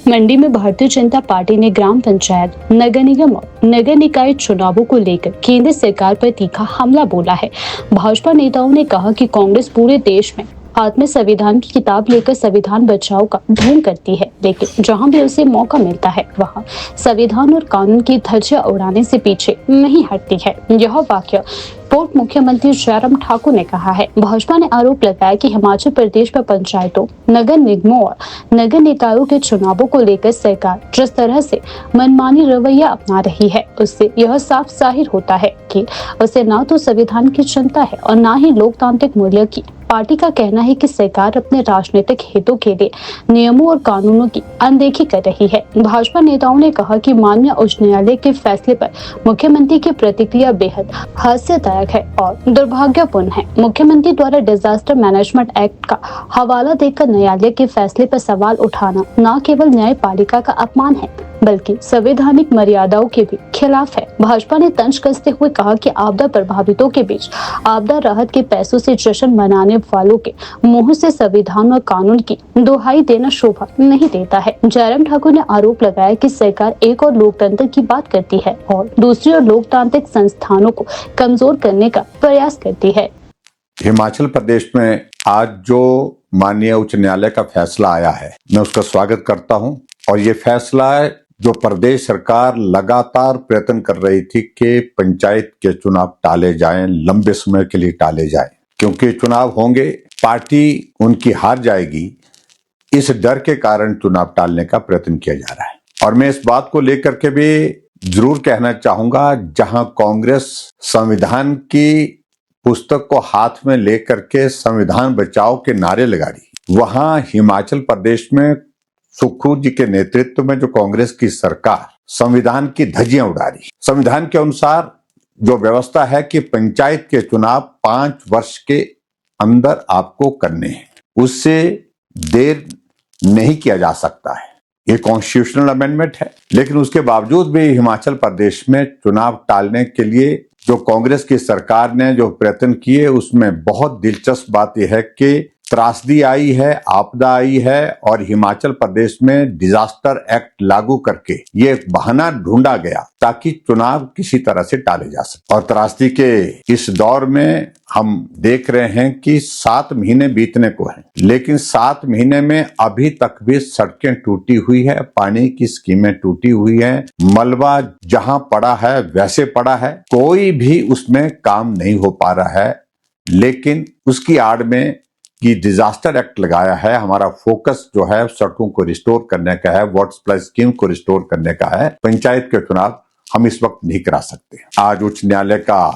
Speaker 1: मंडी में भारतीय जनता पार्टी ने ग्राम पंचायत, नगर निगम और नगर निकाय चुनावों को लेकर केंद्र सरकार पर तीखा हमला बोला है। भाजपा नेताओं ने कहा कि कांग्रेस पूरे देश में हाथ में संविधान की किताब लेकर संविधान बचाओ का ढोंग करती है, लेकिन जहां भी उसे मौका मिलता है वहां संविधान और कानून की धज्जियां उड़ाने से पीछे नहीं हटती है। यह वाक्य पूर्व मुख्यमंत्री जयराम ठाकुर ने कहा है। भाजपा ने आरोप लगाया कि हिमाचल प्रदेश में पंचायतों, नगर निगमों और नगर निकायों के चुनावों को लेकर सरकार जिस तरह से मनमानी रवैया अपना रही है, उससे यह साफ जाहिर होता है कि उसे न तो संविधान की चिंता है और न ही लोकतांत्रिक मूल्य की। पार्टी का कहना है कि सरकार अपने राजनीतिक हितों के लिए नियमों और कानूनों की अनदेखी कर रही है। भाजपा नेताओं ने कहा कि माननीय उच्च न्यायालय के फैसले पर मुख्यमंत्री की प्रतिक्रिया बेहद हास्यदायक है और दुर्भाग्यपूर्ण है। मुख्यमंत्री द्वारा डिजास्टर मैनेजमेंट एक्ट का हवाला देकर न्यायालय के फैसले पर सवाल उठाना न केवल न्यायपालिका का अपमान है बल्कि संवैधानिक मर्यादाओं के भी खिलाफ है। भाजपा ने तंज कसते हुए कहा कि आपदा प्रभावितों के बीच आपदा राहत के पैसों से जश्न मनाने वालों के मुंह से संविधान और कानून की दुहाई देना शोभा नहीं देता है। जयराम ठाकुर ने आरोप लगाया कि सरकार एक और लोकतंत्र की बात करती है और दूसरी ओर लोकतांत्रिक संस्थानों को कमजोर करने का प्रयास करती है।
Speaker 8: हिमाचल प्रदेश में आज जो माननीय उच्च न्यायालय का फैसला आया है, मैं उसका स्वागत करता हूं। और ये फैसला है जो प्रदेश सरकार लगातार प्रयत्न कर रही थी कि पंचायत के चुनाव टाले जाएं, लंबे समय के लिए टाले जाएं, क्योंकि चुनाव होंगे, पार्टी उनकी हार जाएगी, इस डर के कारण चुनाव टालने का प्रयत्न किया जा रहा है। और मैं इस बात को लेकर के भी जरूर कहना चाहूंगा, जहां कांग्रेस संविधान की पुस्तक को हाथ में लेकर के संविधान बचाओ के नारे लगा रही, वहां हिमाचल प्रदेश में सुखरू जी के नेतृत्व में जो कांग्रेस की सरकार संविधान की धज्जियां उड़ा रही। संविधान के अनुसार जो व्यवस्था है कि पंचायत के चुनाव 5 वर्ष के अंदर आपको करने हैं, उससे देर नहीं किया जा सकता है। ये कॉन्स्टिट्यूशनल अमेंडमेंट है, लेकिन उसके बावजूद भी हिमाचल प्रदेश में चुनाव टालने के लिए जो कांग्रेस की सरकार ने जो प्रयत्न किए, उसमें बहुत दिलचस्प बात यह है कि त्रासदी आई है, आपदा आई है और हिमाचल प्रदेश में डिजास्टर एक्ट लागू करके ये एक बहाना ढूंढा गया ताकि चुनाव किसी तरह से टाले जा सके। और त्रासदी के इस दौर में हम देख रहे हैं कि 7 महीने बीतने को हैं, लेकिन 7 महीने में अभी तक भी सड़कें टूटी हुई है, पानी की स्कीमें टूटी हुई है, मलबा जहां पड़ा है वैसे पड़ा है, कोई भी उसमें काम नहीं हो पा रहा है। लेकिन उसकी आड़ में कि डिजास्टर एक्ट लगाया है, हमारा फोकस जो है सड़कों को रिस्टोर करने का है, वाटर सप्लाई स्कीम को रिस्टोर करने का है। पंचायत के चुनाव हम इस वक्त नहीं करा सकते। आज उच्च न्यायालय का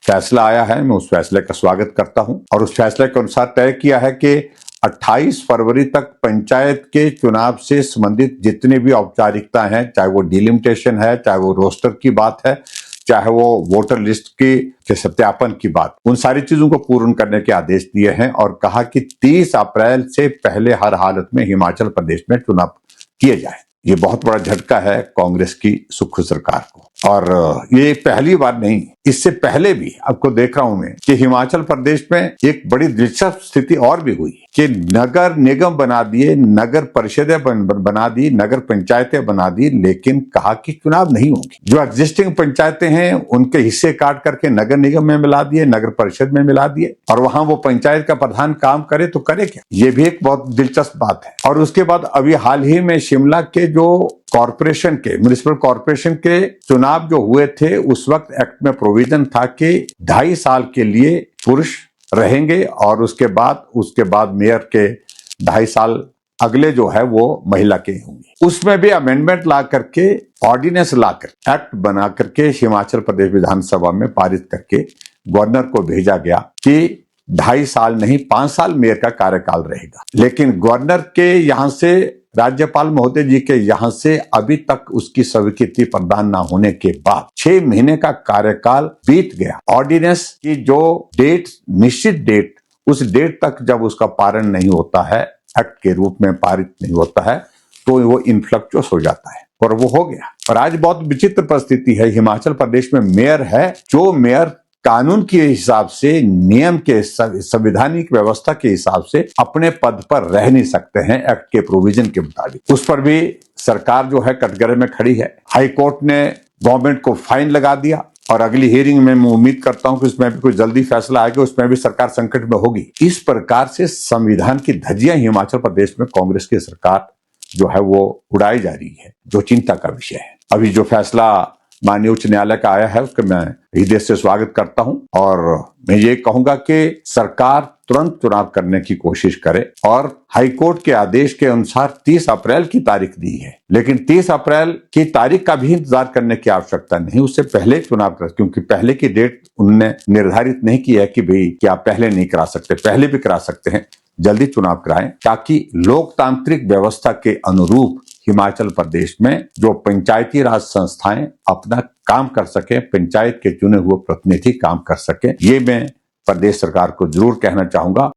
Speaker 8: फैसला आया है, मैं उस फैसले का स्वागत करता हूं और उस फैसले के अनुसार तय किया है कि 28 फरवरी तक पंचायत के चुनाव से संबंधित जितनी भी औपचारिकता हैं, चाहे वो डिलिमिटेशन है, चाहे वो रोस्टर की बात है, चाहे वो वोटर लिस्ट के सत्यापन की बात, उन सारी चीजों को पूर्ण करने के आदेश दिए हैं और कहा कि 30 अप्रैल से पहले हर हालत में हिमाचल प्रदेश में चुनाव किए जाए। ये बहुत बड़ा झटका है कांग्रेस की सुखरू सरकार को। और ये पहली बार नहीं, इससे पहले भी आपको देख रहा हूं मैं कि हिमाचल प्रदेश में एक बड़ी दिलचस्प स्थिति और भी हुई कि नगर निगम बना दिए, नगर परिषदें बना दी, नगर पंचायतें बना दी, लेकिन कहा कि चुनाव नहीं होंगे। जो एग्जिस्टिंग पंचायतें हैं उनके हिस्से काट करके नगर निगम में मिला दिए, नगर परिषद में मिला दिए, और वहां वो पंचायत का प्रधान काम करे तो करे क्या? ये भी एक बहुत दिलचस्प बात है। और उसके बाद अभी हाल ही में शिमला के जो कॉर्पोरेशन के, म्युनिसिपल कॉर्पोरेशन के चुनाव जो हुए थे, उस वक्त एक्ट में प्रोविजन था कि 2.5 साल के लिए पुरुष रहेंगे और उसके बाद मेयर के 2.5 साल अगले जो है वो महिला के होंगे। उसमें भी अमेंडमेंट ला करके, ऑर्डिनेंस लाकर, एक्ट बना करके हिमाचल प्रदेश विधानसभा में पारित करके गवर्नर को भेजा गया कि 2.5 साल नहीं 5 साल मेयर का कार्यकाल रहेगा। लेकिन गवर्नर के यहां से, राज्यपाल महोदय जी के यहां से अभी तक उसकी स्वीकृति प्रदान न होने के बाद 6 महीने का कार्यकाल बीत गया। ऑर्डिनेंस की जो डेट, निश्चित डेट, उस डेट तक जब उसका पारण नहीं होता है, एक्ट के रूप में पारित नहीं होता है, तो वो इनफ्लक्चुअस हो जाता है और वो हो गया। और आज बहुत विचित्र परिस्थिति है, हिमाचल प्रदेश में मेयर है, जो मेयर कानून के हिसाब से, नियम के, संवैधानिक व्यवस्था के हिसाब से अपने पद पर रह नहीं सकते हैं एक्ट के प्रोविजन के मुताबिक। उस पर भी सरकार जो है कटघरे में खड़ी है। हाई कोर्ट ने गवर्नमेंट को फाइन लगा दिया और अगली हियरिंग में मैं उम्मीद करता हूं कि उसमें भी कोई जल्दी फैसला आएगा, उसमें भी सरकार संकट में होगी। इस प्रकार से संविधान की धज्जियां हिमाचल प्रदेश में कांग्रेस की सरकार जो है वो उड़ाई जा रही है, जो चिंता का विषय है। अभी जो फैसला माननीय उच्च न्यायालय का आया है उसका मैं हृदय से स्वागत करता हूं और मैं ये कहूंगा कि सरकार तुरंत चुनाव करने की कोशिश करे और हाईकोर्ट के आदेश के अनुसार 30 अप्रैल की तारीख दी है, लेकिन 30 अप्रैल की तारीख का भी इंतजार करने की आवश्यकता नहीं, उससे पहले चुनाव कर, क्योंकि पहले की डेट उनने निर्धारित नहीं की है कि भाई क्या पहले नहीं करा सकते, पहले भी करा सकते हैं। जल्दी चुनाव कराएं ताकि लोकतांत्रिक व्यवस्था के अनुरूप हिमाचल प्रदेश में जो पंचायती राज संस्थाएं अपना काम कर सके, पंचायत के चुने हुए प्रतिनिधि काम कर सके, ये मैं प्रदेश सरकार को जरूर कहना चाहूंगा।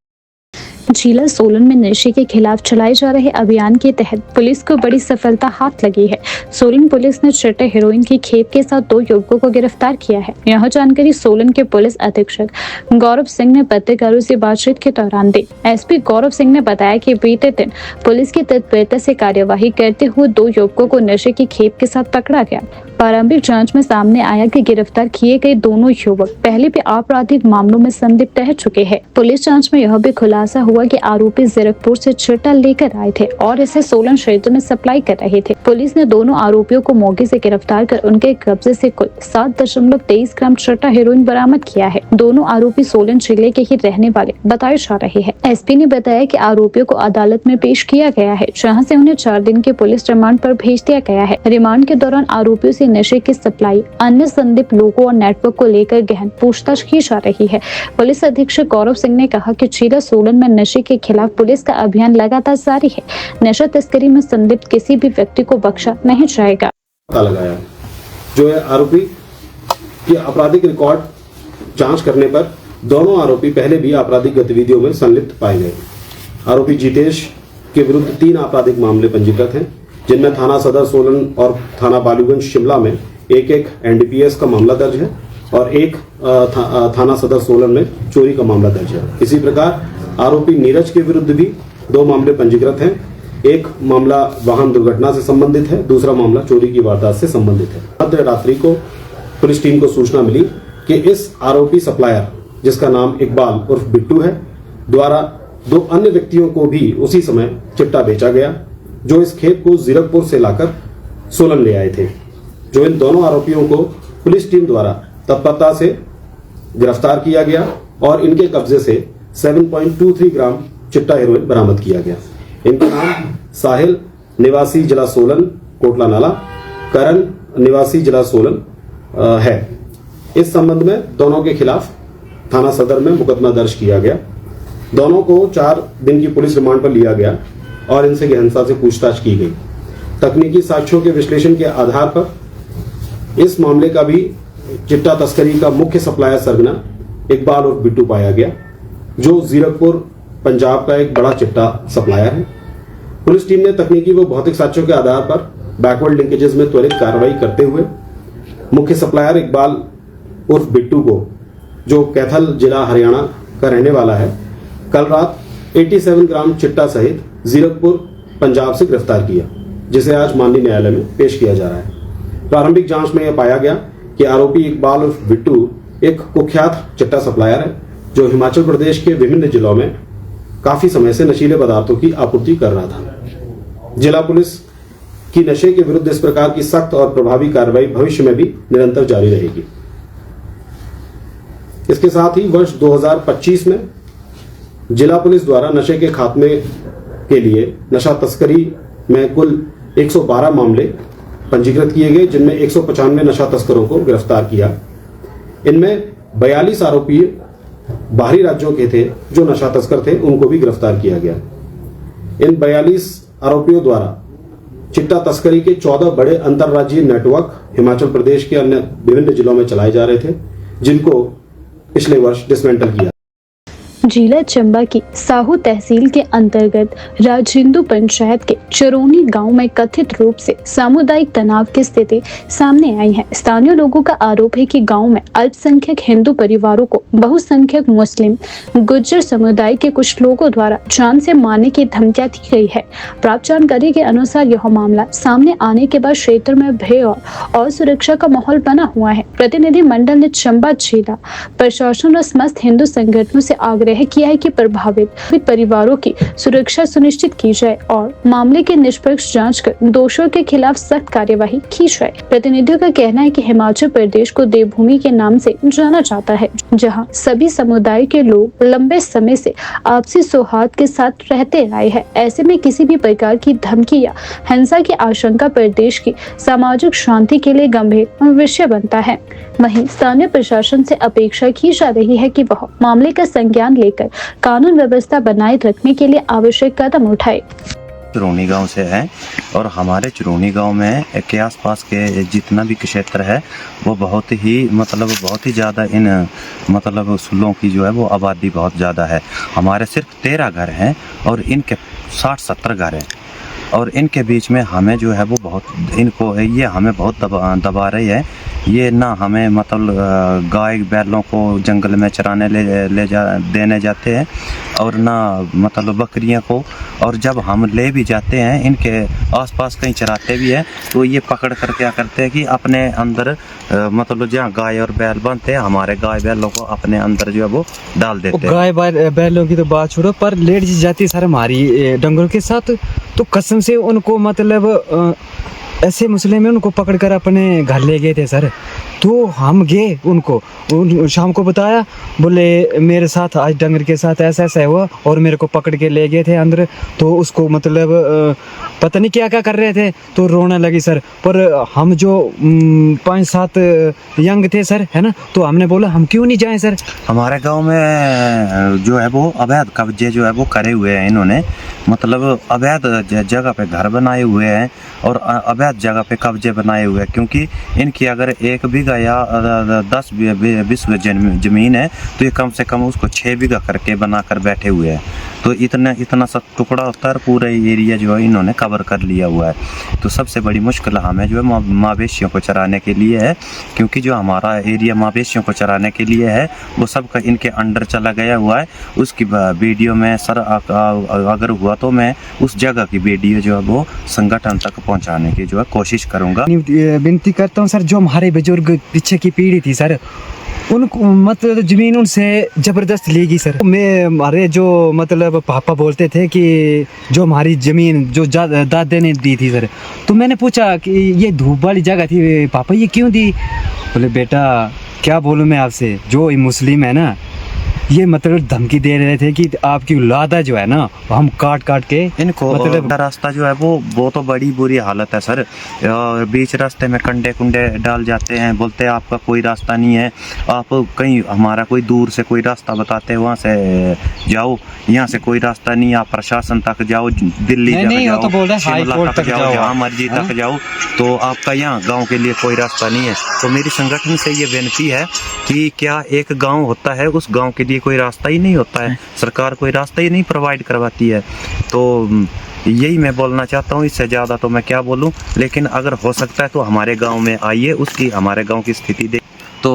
Speaker 1: जिला सोलन में नशे के खिलाफ चलाए जा रहे अभियान के तहत पुलिस को बड़ी सफलता हाथ लगी है। सोलन पुलिस ने चिट्टा हेरोइन की खेप के साथ 2 युवकों को गिरफ्तार किया है। यह जानकारी सोलन के पुलिस अधीक्षक गौरव सिंह ने पत्रकारों से बातचीत के दौरान दी। एसपी गौरव सिंह ने बताया कि बीते दिन पुलिस की तत्परता से कार्यवाही करते हुए 2 युवकों को नशे की खेप के साथ पकड़ा गया। प्रारंभिक जांच में सामने आया कि गिरफ्तार किए गए दोनों युवक पहले भी आपराधिक मामलों में संलिप्त रह चुके हैं। पुलिस जांच में यह भी खुलासा हुआ कि आरोपी जीरकपुर से चिट्टा लेकर आए थे और इसे सोलन क्षेत्र में सप्लाई कर रहे थे। पुलिस ने दोनों आरोपियों को मौके से गिरफ्तार कर उनके कब्जे से कुल 7.23 ग्राम चिट्टा हेरोइन बरामद किया है। दोनों आरोपी सोलन जिले के ही रहने वाले बताए जा रहे हैं। एसपी ने बताया कि आरोपियों को अदालत में पेश किया गया है, जहाँ से उन्हें 4 दिन के पुलिस रिमांड पर भेज दिया गया है। रिमांड के दौरान आरोपियों से नशे की सप्लाई, अन्य संदिग्ध लोगों और नेटवर्क को लेकर गहन पूछताछ की जा रही है। पुलिस अधीक्षक गौरव सिंह ने कहा कि जिला सोलन में नशे के खिलाफ पुलिस का अभियान लगातार जारी है। नशा तस्करी में संलिप्त किसी भी व्यक्ति को बख्शा नहीं जाएगा।
Speaker 9: पता लगाया जो है आरोपी की आपराधिक रिकॉर्ड जांच करने पर दोनों आरोपी पहले भी आपराधिक गतिविधियों में संलिप्त पाए गए। आरोपी जितेश के विरुद्ध 3 आपराधिक मामले पंजीकृत हैं, जिनमें थाना सदर सोलन और थाना बालूगंज शिमला में एक एनडीपीएस का मामला दर्ज है और एक थाना सदर सोलन में चोरी का मामला दर्ज है। इसी प्रकार आरोपी नीरज के विरुद्ध भी 2 मामले पंजीकृत हैं। एक मामला वाहन दुर्घटना से संबंधित है, दूसरा मामला चोरी की वारदात से संबंधित है। मध्य रात्रि को पुलिस टीम को सूचना मिली कि इस आरोपी सप्लायर, जिसका नाम इकबाल उर्फ बिट्टू है, द्वारा 2 अन्य व्यक्तियों को भी उसी समय चिट्टा बेचा गया, जो इस खेप को जीरकपुर से लाकर सोलन ले आए थे। जो इन दोनों आरोपियों को पुलिस टीम द्वारा तत्परता से गिरफ्तार किया गया और इनके कब्जे से 7.23 ग्राम चिट्टा हेरोइन बरामद किया गया। इनका नाम साहिल निवासी जिला सोलन कोटला नाला, करण निवासी जिला सोलन है। इस संबंध में दोनों के खिलाफ थाना सदर में मुकदमा दर्ज किया गया। दोनों को 4 दिन की पुलिस रिमांड पर लिया गया और इनसे गहनता से पूछताछ की गई। तकनीकी साक्ष्यों के विश्लेषण के आधार पर इस मामले का भी चिट्टा तस्करी का मुख्य सप्लायर सरगना इकबाल और बिट्टू पाया गया, जो जीरकपुर पंजाब का एक बड़ा चिट्टा सप्लायर है। पुलिस टीम ने तकनीकी व भौतिक साक्ष्यों के आधार पर बैकवर्ड लिंकेजेस में त्वरित कार्रवाई करते हुए मुख्य सप्लायर इकबाल उर्फ बिट्टू को, जो कैथल जिला हरियाणा का रहने वाला है, कल रात 87 ग्राम चिट्टा सहित जीरकपुर पंजाब से गिरफ्तार किया, जिसे आज माननीय न्यायालय में पेश किया जा रहा है। प्रारंभिक जांच में यह पाया गया कि आरोपी इकबाल उर्फ बिट्टू एक कुख्यात चिट्टा सप्लायर है, जो हिमाचल प्रदेश के विभिन्न जिलों में काफी समय से नशीले पदार्थों की आपूर्ति कर रहा था। जिला पुलिस की नशे के विरुद्ध इस प्रकार की सख्त और प्रभावी कार्रवाई भविष्य में भी निरंतर जारी रहेगी। इसके साथ ही वर्ष 2025 में जिला पुलिस द्वारा नशे के खात्मे के लिए नशा तस्करी में कुल 112 मामले पंजीकृत किए गए, जिनमें 195 नशा तस्करों को गिरफ्तार किया। इनमें 42 आरोपी बाहरी राज्यों के थे जो नशा तस्कर थे, उनको भी गिरफ्तार किया गया। इन 42 आरोपियों द्वारा चिट्टा तस्करी के 14 बड़े अंतर्राज्यीय नेटवर्क हिमाचल प्रदेश के अन्य विभिन्न जिलों में चलाए जा रहे थे, जिनको पिछले वर्ष डिसमेंटल किया।
Speaker 1: जिला चंबा की साहू तहसील के अंतर्गत राजिंदू पंचायत के चरोनी गांव में कथित रूप से सामुदायिक तनाव की स्थिति सामने आई है। स्थानीय लोगों का आरोप है कि गांव में अल्पसंख्यक हिंदू परिवारों को बहुसंख्यक मुस्लिम गुज्जर समुदाय के कुछ लोगों द्वारा जान से मारने की धमकियां दी गई है। प्राप्त जानकारी के अनुसार यह मामला सामने आने के बाद क्षेत्र में भय और सुरक्षा का माहौल बना हुआ है। प्रतिनिधि मंडल ने चंबा जिला प्रशासन और समस्त हिंदू संगठनों से आग्रह किया है कि प्रभावित परिवारों की सुरक्षा सुनिश्चित की जाए और मामले की निष्पक्ष जांच कर दोषियों के खिलाफ सख्त कार्यवाही की जाए। प्रतिनिधियों का कहना है कि हिमाचल प्रदेश को देवभूमि के नाम से जाना जाता है, जहां सभी समुदाय के लोग लंबे समय से आपसी सौहार्द के साथ रहते आए हैं। ऐसे में किसी भी प्रकार की धमकी या हिंसा की आशंका प्रदेश की सामाजिक शांति के लिए गंभीर विषय बनता है। वहीं स्थानीय प्रशासन से अपेक्षा की जा रही है कि वह मामले का संज्ञान लेकर कानून व्यवस्था बनाए रखने के लिए आवश्यक कदम उठाए।
Speaker 10: चरोनी गांव से है और हमारे चरोनी गांव में के आसपास के जितना भी क्षेत्र है वो बहुत ही ज़्यादा इन सुलों की जो है वो आबादी बहुत ज़्यादा है। हमारे सिर्फ 13 घर हैं और इनके 60-70 घर हैं और इनके बीच में हमें जो है वो ये हमें बहुत दबा रही है। ये ना हमें गाय बैलों को जंगल में चराने देने जाते हैं और ना बकरियां को, और जब हम ले भी जाते हैं इनके आसपास कहीं चराते भी हैं तो ये पकड़ कर क्या करते हैं कि अपने अंदर जहाँ गाय और बैल बनते हैं हमारे गाय बैलों को अपने अंदर जो है वो डाल देते हैं।
Speaker 11: गाय बैलों की तो बात छोड़ो, पर लेट जाती है सर हमारी डंगरों के साथ, तो कसम से उनको ऐसे मुस्लिम में उनको पकड़कर अपने घर ले गए थे सर। तो हम गए उनको शाम को बताया, बोले मेरे साथ आज डंगर के साथ ऐसा ऐसा हुआ और मेरे को पकड़ के ले गए थे अंदर। तो उसको पता नहीं क्या क्या कर रहे थे, तो रोने लगी सर। पर हम जो 5-7 यंग थे सर, है ना, तो हमने बोला हम क्यों नहीं जाएं सर।
Speaker 10: हमारे गांव में जो है वो अवैध कब्जे जो है वो करे हुए हैं इन्होंने, अवैध जगह पे घर बनाए हुए हैं और अवैध जगह पे कब्जे बनाए हुए हैं। क्योंकि इनकी अगर 1 बीघा या 10-20 बीघा जमीन है तो ये कम से कम उसको 6 बीघा करके बनाकर बैठे हुए हैं। तो इतना सा टुकड़ा होता है, पूरा एरिया जो है इन्होंने कवर कर लिया हुआ है। तो सबसे बड़ी मुश्किल हमें जो है मवेशियों को चराने के लिए है, क्योंकि जो हमारा एरिया मवेशियों को चराने के लिए है वो सब का इनके अंडर चला गया हुआ है। उसकी वीडियो में सर अगर हुआ तो मैं उस जगह की वीडियो जो है वो संगठन तक पहुंचाने की जो है कोशिश करूंगा।
Speaker 11: विनती करता हूं सर, जो हमारे बुजुर्ग पीछे की पीढ़ी थी सर, उनको जमीन उनसे जबरदस्त ली गई सर। हमारे जो पापा बोलते थे कि जो हमारी जमीन जो दादे ने दी थी सर, तो मैंने पूछा कि ये धूप वाली जगह थी पापा, ये क्यों दी? बोले बेटा क्या बोलूं मैं आपसे, जो मुस्लिम है ना, ये धमकी दे रहे थे कि आपकी औलादा जो है ना हम काट के
Speaker 10: इनको रास्ता जो है वो तो बड़ी बुरी हालत है सर। और बीच रास्ते में कंडे डाल जाते हैं, बोलते हैं आपका कोई रास्ता नहीं है, आप कहीं हमारा कोई दूर से कोई रास्ता बताते हैं वहाँ से जाओ, यहाँ से कोई रास्ता नहीं, आप प्रशासन तक जाओ, दिल्ली जाओ, शिमला तक जाओ, जहाँ मर्जी तक जाओ, तो आपका यहाँ गाँव के लिए कोई रास्ता नहीं है। तो मेरी संगठन से ये विनती है कि क्या एक गाँव होता है, उस गाँव के लिए कोई रास्ता ही नहीं होता है, सरकार कोई रास्ता ही नहीं प्रोवाइड करवाती है। तो यही मैं बोलना चाहता हूँ, इससे ज़्यादा तो मैं क्या बोलूँ। लेकिन अगर हो सकता है तो हमारे गांव में आइए, हमारे गांव की स्थिति देख। तो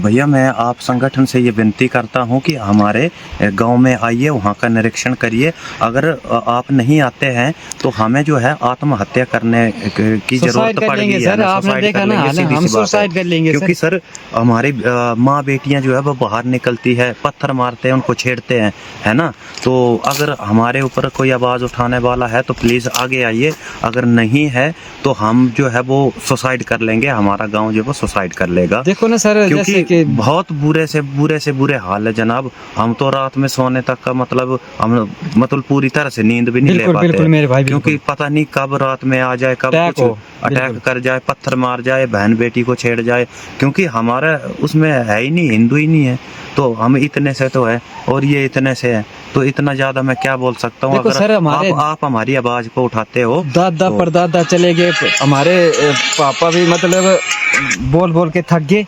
Speaker 10: भैया मैं आप संगठन से ये विनती करता हूँ कि हमारे गांव में आइए, वहाँ का निरीक्षण करिए। अगर आप नहीं आते हैं तो हमें जो है आत्महत्या करने की जरूरत पड़ेगी, सुसाइड कर लेंगे, क्योंकि सर हमारी माँ बेटियाँ जो है वो बाहर निकलती है, पत्थर मारते हैं, उनको छेड़ते हैं, है ना। तो अगर हमारे ऊपर कोई आवाज़ उठाने वाला है तो प्लीज़ आगे आइए, अगर नहीं है तो हम जो है वो सुसाइड कर लेंगे, हमारा गाँव जो है वो सुसाइड कर लेगा।
Speaker 11: देखो सर,
Speaker 10: क्योंकि कि बहुत बुरे से बुरे हाल है जनाब। हम तो रात में सोने तक का हम पूरी तरह से नींद भी नहीं ले पाते, मेरे भाई, क्योंकि पता नहीं कब रात में आ जाए, कब कुछ अटैक कर जाए, पत्थर मार जाए, बहन बेटी को छेड़ जाए, क्योंकि हमारा उसमें है ही नहीं, हिंदू ही नहीं है। तो हम इतने से तो है और ये इतने से है, तो इतना ज्यादा मैं क्या बोल सकता हूँ। अगर आप हमारी आवाज को उठाते हो,
Speaker 11: दादा परदादा चले गए, हमारे पापा भी बोल के थक गए,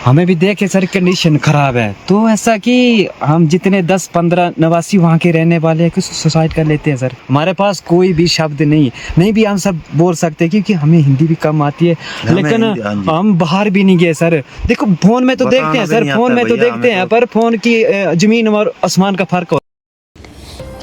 Speaker 11: हमें भी देखे सर कंडीशन खराब है, तो ऐसा कि हम जितने 10-15 नवासी वहाँ के रहने वाले हैं, कुछ सुसाइड कर लेते हैं सर। हमारे पास कोई भी शब्द नहीं भी हम सब बोल सकते क्योंकि हमें हिंदी भी कम आती है, लेकिन हम बाहर भी नहीं गए सर। देखो फोन में तो देखते हैं सर, फोन में तो देखते हैं, पर फोन की जमीन और आसमान का फर्क।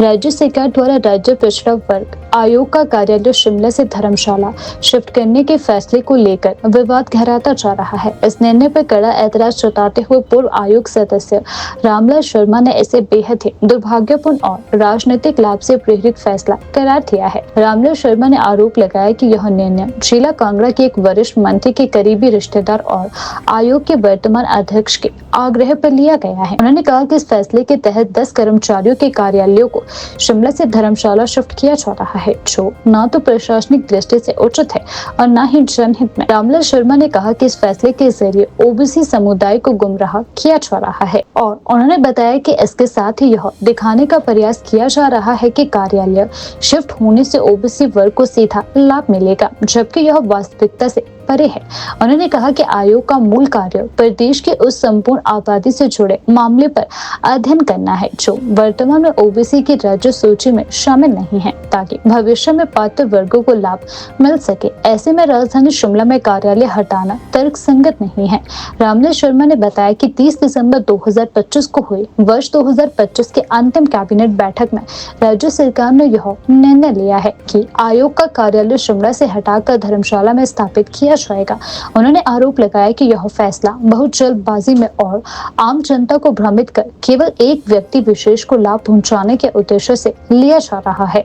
Speaker 1: राज्य सरकार द्वारा राज्य पिछड़ा वर्ग आयोग का कार्यालय शिमला से धर्मशाला शिफ्ट करने के फैसले को लेकर विवाद गहराता जा रहा है। इस निर्णय पर कड़ा ऐतराज जताते हुए पूर्व आयोग सदस्य रामलाल शर्मा ने इसे बेहद ही दुर्भाग्यपूर्ण और राजनीतिक लाभ से प्रेरित फैसला करार दिया है। रामलाल शर्मा ने आरोप लगाया कि यह निर्णय जिला कांगड़ा के एक वरिष्ठ मंत्री के करीबी रिश्तेदार और आयोग के वर्तमान अध्यक्ष के आग्रह पर लिया गया है। उन्होंने कहा कि इस फैसले के तहत 10 कर्मचारियों के कार्यालयों को शिमला से धर्मशाला शिफ्ट किया जा रहा है, जो न तो प्रशासनिक दृष्टि से उचित है और न ही जनहित में। रामलाल शर्मा ने कहा कि इस फैसले के जरिए ओबीसी समुदाय को गुमराह किया जा रहा है और उन्होंने बताया कि इसके साथ ही यह दिखाने का प्रयास किया जा रहा है कि कार्यालय शिफ्ट होने से ओबीसी वर्ग को सीधा लाभ मिलेगा, जबकि यह वास्तविकता से परे है। उन्होंने कहा कि आयोग का मूल कार्य प्रदेश की उस संपूर्ण आबादी से जुड़े मामले पर अध्ययन करना है जो वर्तमान में ओबीसी की राज्य सूची में शामिल नहीं है, ताकि भविष्य में पात्र वर्गों को लाभ मिल सके। ऐसे में राजधानी शिमला में कार्यालय हटाना तर्कसंगत नहीं है। रामलाल शर्मा ने बताया कि 30 दिसंबर 2025 को हुई वर्ष 2025 के अंतिम कैबिनेट बैठक में राज्य सरकार ने यह निर्णय लिया है कि आयोग का कार्यालय शिमला से हटाकर धर्मशाला में स्थापित किया जाएगा। उन्होंने आरोप लगाया कि यह फैसला बहुत जल्दबाजी में और आम जनता को भ्रमित कर केवल एक व्यक्ति विशेष को लाभ पहुंचाने के उद्देश्य से लिया जा रहा है।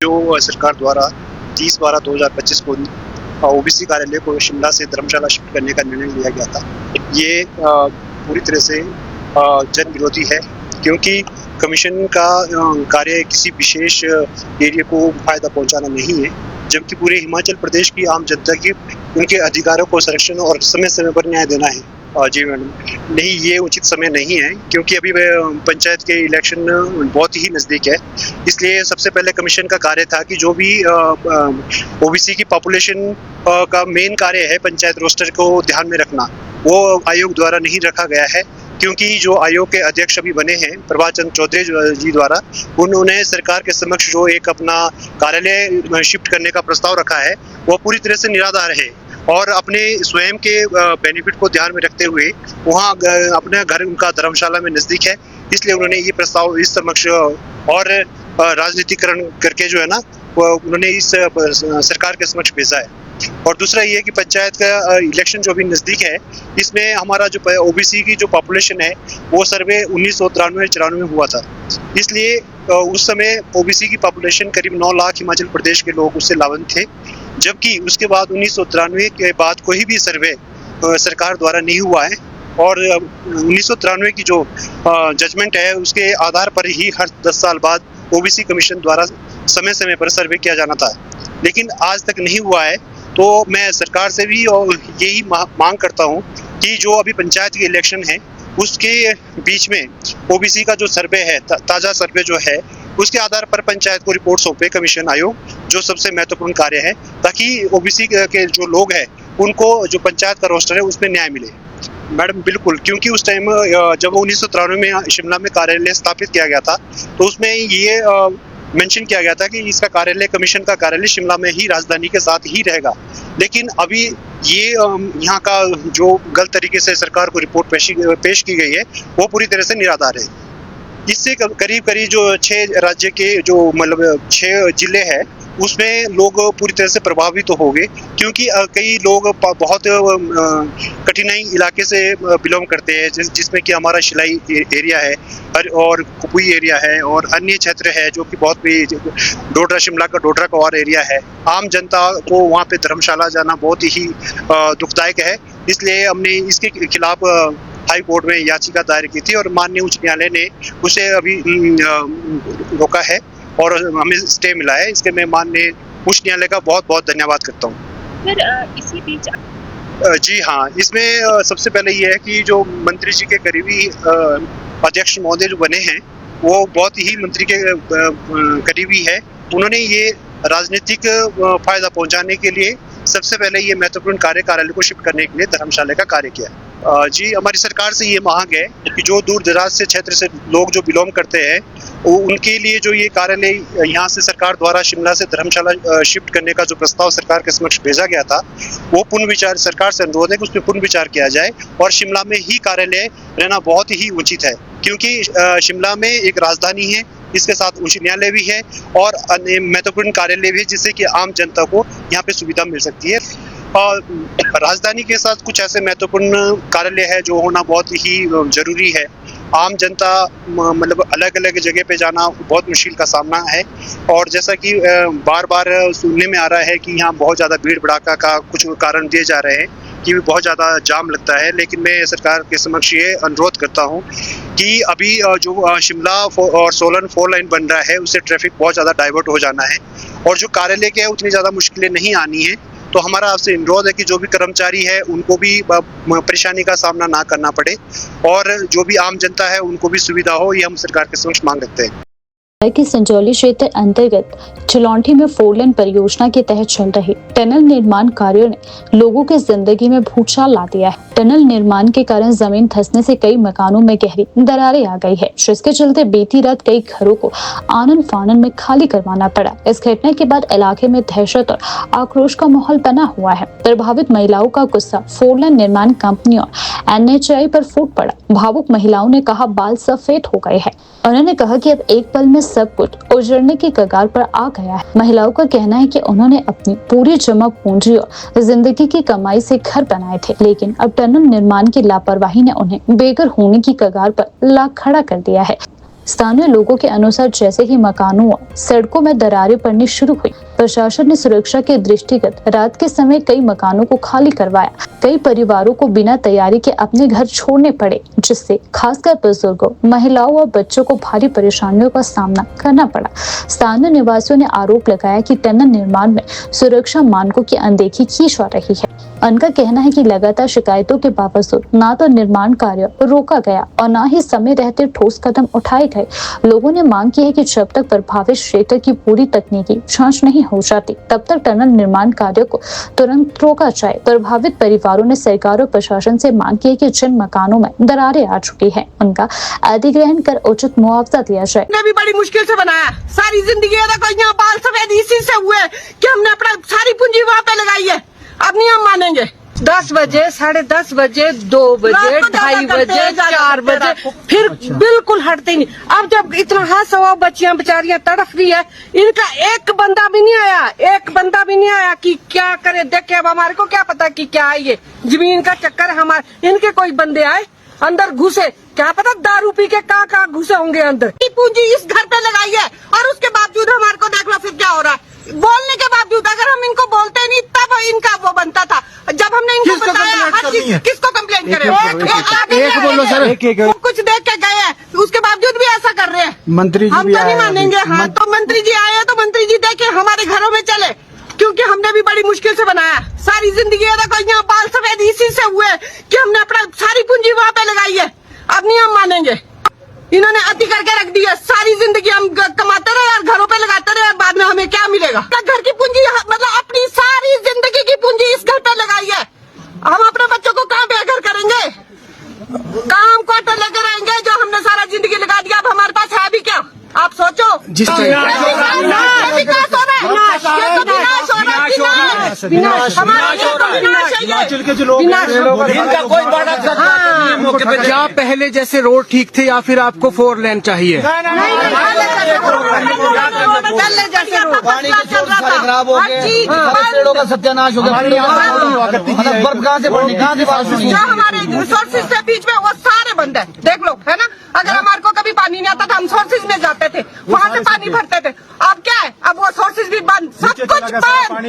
Speaker 12: जो सरकार द्वारा 30/12/2025 को ओबीसी कार्यालय को शिमला से धर्मशाला शिफ्ट करने का निर्णय लिया गया था, ये पूरी तरह से जन विरोधी है, क्योंकि कमीशन का कार्य किसी विशेष एरिया को फायदा पहुंचाना नहीं है, जबकि पूरे हिमाचल प्रदेश की आम जनता की उनके अधिकारों को संरक्षण और समय समय पर न्याय देना है। जी मैडम, नहीं, ये उचित समय नहीं है, क्योंकि अभी पंचायत के इलेक्शन बहुत ही नज़दीक है। इसलिए सबसे पहले कमीशन का कार्य था कि जो भी ओबीसी की पॉपुलेशन का मेन कार्य है पंचायत रोस्टर को ध्यान में रखना, वो आयोग द्वारा नहीं रखा गया है, क्योंकि जो आयोग के अध्यक्ष अभी बने हैं प्रभात चंद्र चौधरी जी द्वारा, उन्होंने सरकार के समक्ष जो एक अपना कार्यालय शिफ्ट करने का प्रस्ताव रखा है वो पूरी तरह से निराधार है और अपने स्वयं के बेनिफिट को ध्यान में रखते हुए वहाँ अपने घर उनका धर्मशाला में नज़दीक है, इसलिए उन्होंने ये प्रस्ताव इस समक्ष और राजनीतिकरण करके जो है ना उन्होंने इस सरकार के समक्ष भेजा है। और दूसरा ये कि पंचायत का इलेक्शन जो भी नज़दीक है, इसमें हमारा जो ओबीसी की जो पॉपुलेशन है वो सर्वे 1993-94 में हुआ था, इसलिए उस समय ओबीसी की पॉपुलेशन करीब 9 लाख हिमाचल प्रदेश के लोग उससे लाभान्वित थे, जबकि उसके बाद 1993 के बाद कोई भी सर्वे सरकार द्वारा नहीं हुआ है और 1993 की जो जजमेंट है उसके आधार पर ही हर 10 साल बाद ओबीसी कमीशन द्वारा समय समय पर सर्वे किया जाना था, लेकिन आज तक नहीं हुआ है। तो मैं सरकार से भी और यही मांग करता हूं कि जो अभी पंचायत के इलेक्शन है उसके बीच में ओबीसी का जो सर्वे है, ताज़ा सर्वे जो है, उसके आधार पर पंचायत को रिपोर्ट सौंपे कमीशन आयोग, जो सबसे महत्वपूर्ण कार्य है, ताकि ओबीसी के जो लोग हैं उनको जो पंचायत का रोस्टर है उसमें न्याय मिले। मैडम बिल्कुल, क्योंकि उस टाइम जब 1993 में शिमला में कार्यालय स्थापित किया गया था तो उसमें ये मेंशन किया गया था कि इसका कार्यालय, कमीशन का कार्यालय शिमला में ही राजधानी के साथ ही रहेगा, लेकिन अभी ये यहाँ का जो गलत तरीके से सरकार को रिपोर्ट पेश की गई है वो पूरी तरह से निराधार है। इससे करीब जो 6 राज्य के जो मतलब 6 जिले हैं उसमें लोग पूरी तरह से प्रभावित तो हो गए, क्योंकि कई लोग बहुत कठिनाई इलाके से बिलोंग करते हैं, जिसमें कि हमारा शिलाई एरिया है और कुपुई एरिया है और अन्य क्षेत्र है जो कि बहुत भी डोडरा, शिमला का डोडरा का और एरिया है। आम जनता को वहाँ पे धर्मशाला जाना बहुत ही दुखदायक है, इसलिए हमने इसके खिलाफ हाई कोर्ट में याचिका दायर की थी और माननीय उच्च न्यायालय ने उसे अभी रोका है और हमें स्टे मिला है। इसके मैं माननीय उच्च न्यायालय का बहुत बहुत धन्यवाद करता हूँ।
Speaker 13: सर, इसी बीच
Speaker 12: जी हाँ, इसमें सबसे पहले ये है कि जो मंत्री जी के करीबी अध्यक्ष महोदय जो बने हैं वो बहुत ही मंत्री के करीबी है। उन्होंने ये राजनीतिक फायदा पहुंचाने के लिए सबसे पहले ये महत्वपूर्ण कार्यालय को शिफ्ट करने के लिए धर्मशाला का कार्य किया है। जी, हमारी सरकार से ये मांग है कि जो दूर दराज से क्षेत्र से लोग जो बिलोंग करते हैं उनके लिए जो ये कार्यालय यहाँ से सरकार द्वारा शिमला से धर्मशाला शिफ्ट करने का जो प्रस्ताव सरकार के समक्ष भेजा गया था, वो पुनः विचार, सरकार से अनुरोध है कि उस पर पुनः विचार किया जाए और शिमला में ही कार्यालय रहना बहुत ही उचित है, क्योंकि शिमला में एक राजधानी है, इसके साथ उच्च न्यायालय भी है और अन्य महत्वपूर्ण कार्यालय भी है, जिससे कि आम जनता को यहाँ पे सुविधा मिल सकती है। और राजधानी के साथ कुछ ऐसे महत्वपूर्ण कार्यालय है जो होना बहुत ही जरूरी है। आम जनता मतलब अलग अलग जगह पे जाना बहुत मुश्किल का सामना है, और जैसा कि बार बार सुनने में आ रहा है कि यहाँ बहुत ज़्यादा भीड़ भड़ाका का कुछ कारण दिए जा रहे हैं कि बहुत ज़्यादा जाम लगता है। लेकिन मैं सरकार के समक्ष ये अनुरोध करता हूँ कि अभी जो शिमला और सोलन 4 लाइन बन रहा है, उससे ट्रैफिक बहुत ज़्यादा डाइवर्ट हो जाना है, और जो कार्यालय के है उतनी ज़्यादा मुश्किलें नहीं आनी है। तो हमारा आपसे अनुरोध है कि जो भी कर्मचारी है उनको भी परेशानी का सामना ना करना पड़े, और जो भी आम जनता है उनको भी सुविधा हो, ये हम सरकार के समक्ष मांग रखते हैं।
Speaker 1: के संजौली क्षेत्र अंतर्गत चलौंठी में 4 लेन परियोजना के तहत चल रहे टनल निर्माण कार्यों ने लोगों की जिंदगी में भूचाल ला दिया है। टनल निर्माण के कारण जमीन धंसने से कई मकानों में गहरी दरारें आ गई है, जिसके चलते बीती रात कई घरों को आनन फानन में खाली करवाना पड़ा। इस घटना के बाद इलाके में दहशत और आक्रोश का माहौल बना हुआ है। प्रभावित महिलाओं का गुस्सा 4 लेन निर्माण कंपनी और NHAI पर फूट पड़ा। भावुक महिलाओं ने कहा बाल सफेद हो गए हैं। उन्होंने कहा कि अब एक पल में सब कुछ उजड़ने की कगार पर आ गया है। महिलाओं का कहना है कि उन्होंने अपनी पूरी जमा पूंजी और जिंदगी की कमाई से घर बनाए थे, लेकिन अब टनल निर्माण की लापरवाही ने उन्हें बेघर होने की कगार पर ला खड़ा कर दिया है। स्थानीय लोगों के अनुसार जैसे ही मकानों और सड़कों में दरारें पड़नी शुरू हुई, प्रशासन ने सुरक्षा के दृष्टिगत रात के समय कई मकानों को खाली करवाया। कई परिवारों को बिना तैयारी के अपने घर छोड़ने पड़े, जिससे खासकर बुजुर्गों, महिलाओं और बच्चों को भारी परेशानियों का सामना करना पड़ा। स्थानीय निवासियों ने आरोप लगाया कि टनल निर्माण में सुरक्षा मानकों की अनदेखी की जा रही है। उनका कहना है कि लगातार शिकायतों के बावजूद ना तो निर्माण कार्य रोका गया और ना ही समय रहते ठोस कदम उठाए गए। लोगों ने मांग की है कि जब तक प्रभावित क्षेत्र की पूरी तकनीकी जांच नहीं हो जाती, तब तक टनल निर्माण कार्य को तुरंत रोका जाए। प्रभावित परिवारों ने सरकार और प्रशासन से मांग की है कि जिन मकानों में दरारें आ चुकी हैं, उनका अधिग्रहण कर उचित मुआवजा दिया जाए।
Speaker 7: हमने भी बड़ी मुश्किल से बनाया, सारी जिंदगी यहाँ बाल सफेद इसी से हुए कि हमने अपना सारी पूंजी वहाँ पे लगाई है। अब नहीं हम मानेंगे।
Speaker 13: 10 बजे, 10:30 बजे, 2 बजे, 2:30 बजे, 4 बजे, फिर बिल्कुल हटते ही नहीं। अब जब इतना हादसा हुआ, बच्चियां बेचारियां तड़फ रही है, इनका एक बंदा भी नहीं आया कि क्या करे। देखे अब हमारे को क्या पता कि क्या है ये जमीन का चक्कर। हमारे इनके कोई बंदे आए अंदर घुसे, क्या पता दारू पी के कहाँ घुसे होंगे अंदर।
Speaker 7: पूंजी इस घर पे लगाई है और उसके बावजूद हमारे को देख लो फिर क्या हो रहा है। बोलने के बावजूद अगर हम इनको बोलते नहीं तब इनका वो बनता था। जब हमने इनको बताया हर चीज, किसको कंप्लेंट करे?
Speaker 11: एक बोलो सर, एक
Speaker 7: कुछ देख के गए हैं, उसके बावजूद भी ऐसा कर रहे हैं।
Speaker 11: मंत्री जी
Speaker 7: हम तो नहीं मानेंगे। हाँ, तो मंत्री जी आए हैं तो मंत्री जी देखे हमारे घरों में चले, क्योंकि हमने भी बड़ी मुश्किल से बनाया। सारी जिंदगी यहाँ बाल सफेद इसी से हुए कि हमने अपना सारी पूंजी वहाँ पे लगाई है। अब नहीं हम मानेंगे। इन्होंने अति करके रख दी है। सारी जिंदगी हम कमाते रहे और घरों पे लगाते रहे, बाद में हमें क्या मिलेगा? घर की पूंजी मतलब अपनी सारी जिंदगी की पूंजी इस घर पे लगाई है। हम अपने बच्चों को कहाँ बेघर करेंगे? काम क्वार्टर लेकर रहेंगे जो हमने सारा जिंदगी लगा दिया। अब हमारे पास है भी क्या? आप सोचो।
Speaker 11: जिस
Speaker 7: विनाश हो रहा है, विनाश हो रहा है,
Speaker 11: क्या पहले जैसे रोड ठीक थे या फिर आपको 4 लेन चाहिए?
Speaker 7: खराब हो गए, पेड़ों का सत्यानाश हो गया, बर्फ कहाँ से पड़नी, कहाँ से बात होनी? जो हमारे रिसोर्सेज थे बीच में वो सारे बंद है, देख लो, है ना। अगर हमारे को कभी पानी नहीं आता था, हम सोर्सेज में जाते थे, वहाँ से पानी भरते थे। अब क्या है? अब वो सोर्सेज भी बंद, सब कुछ बंद।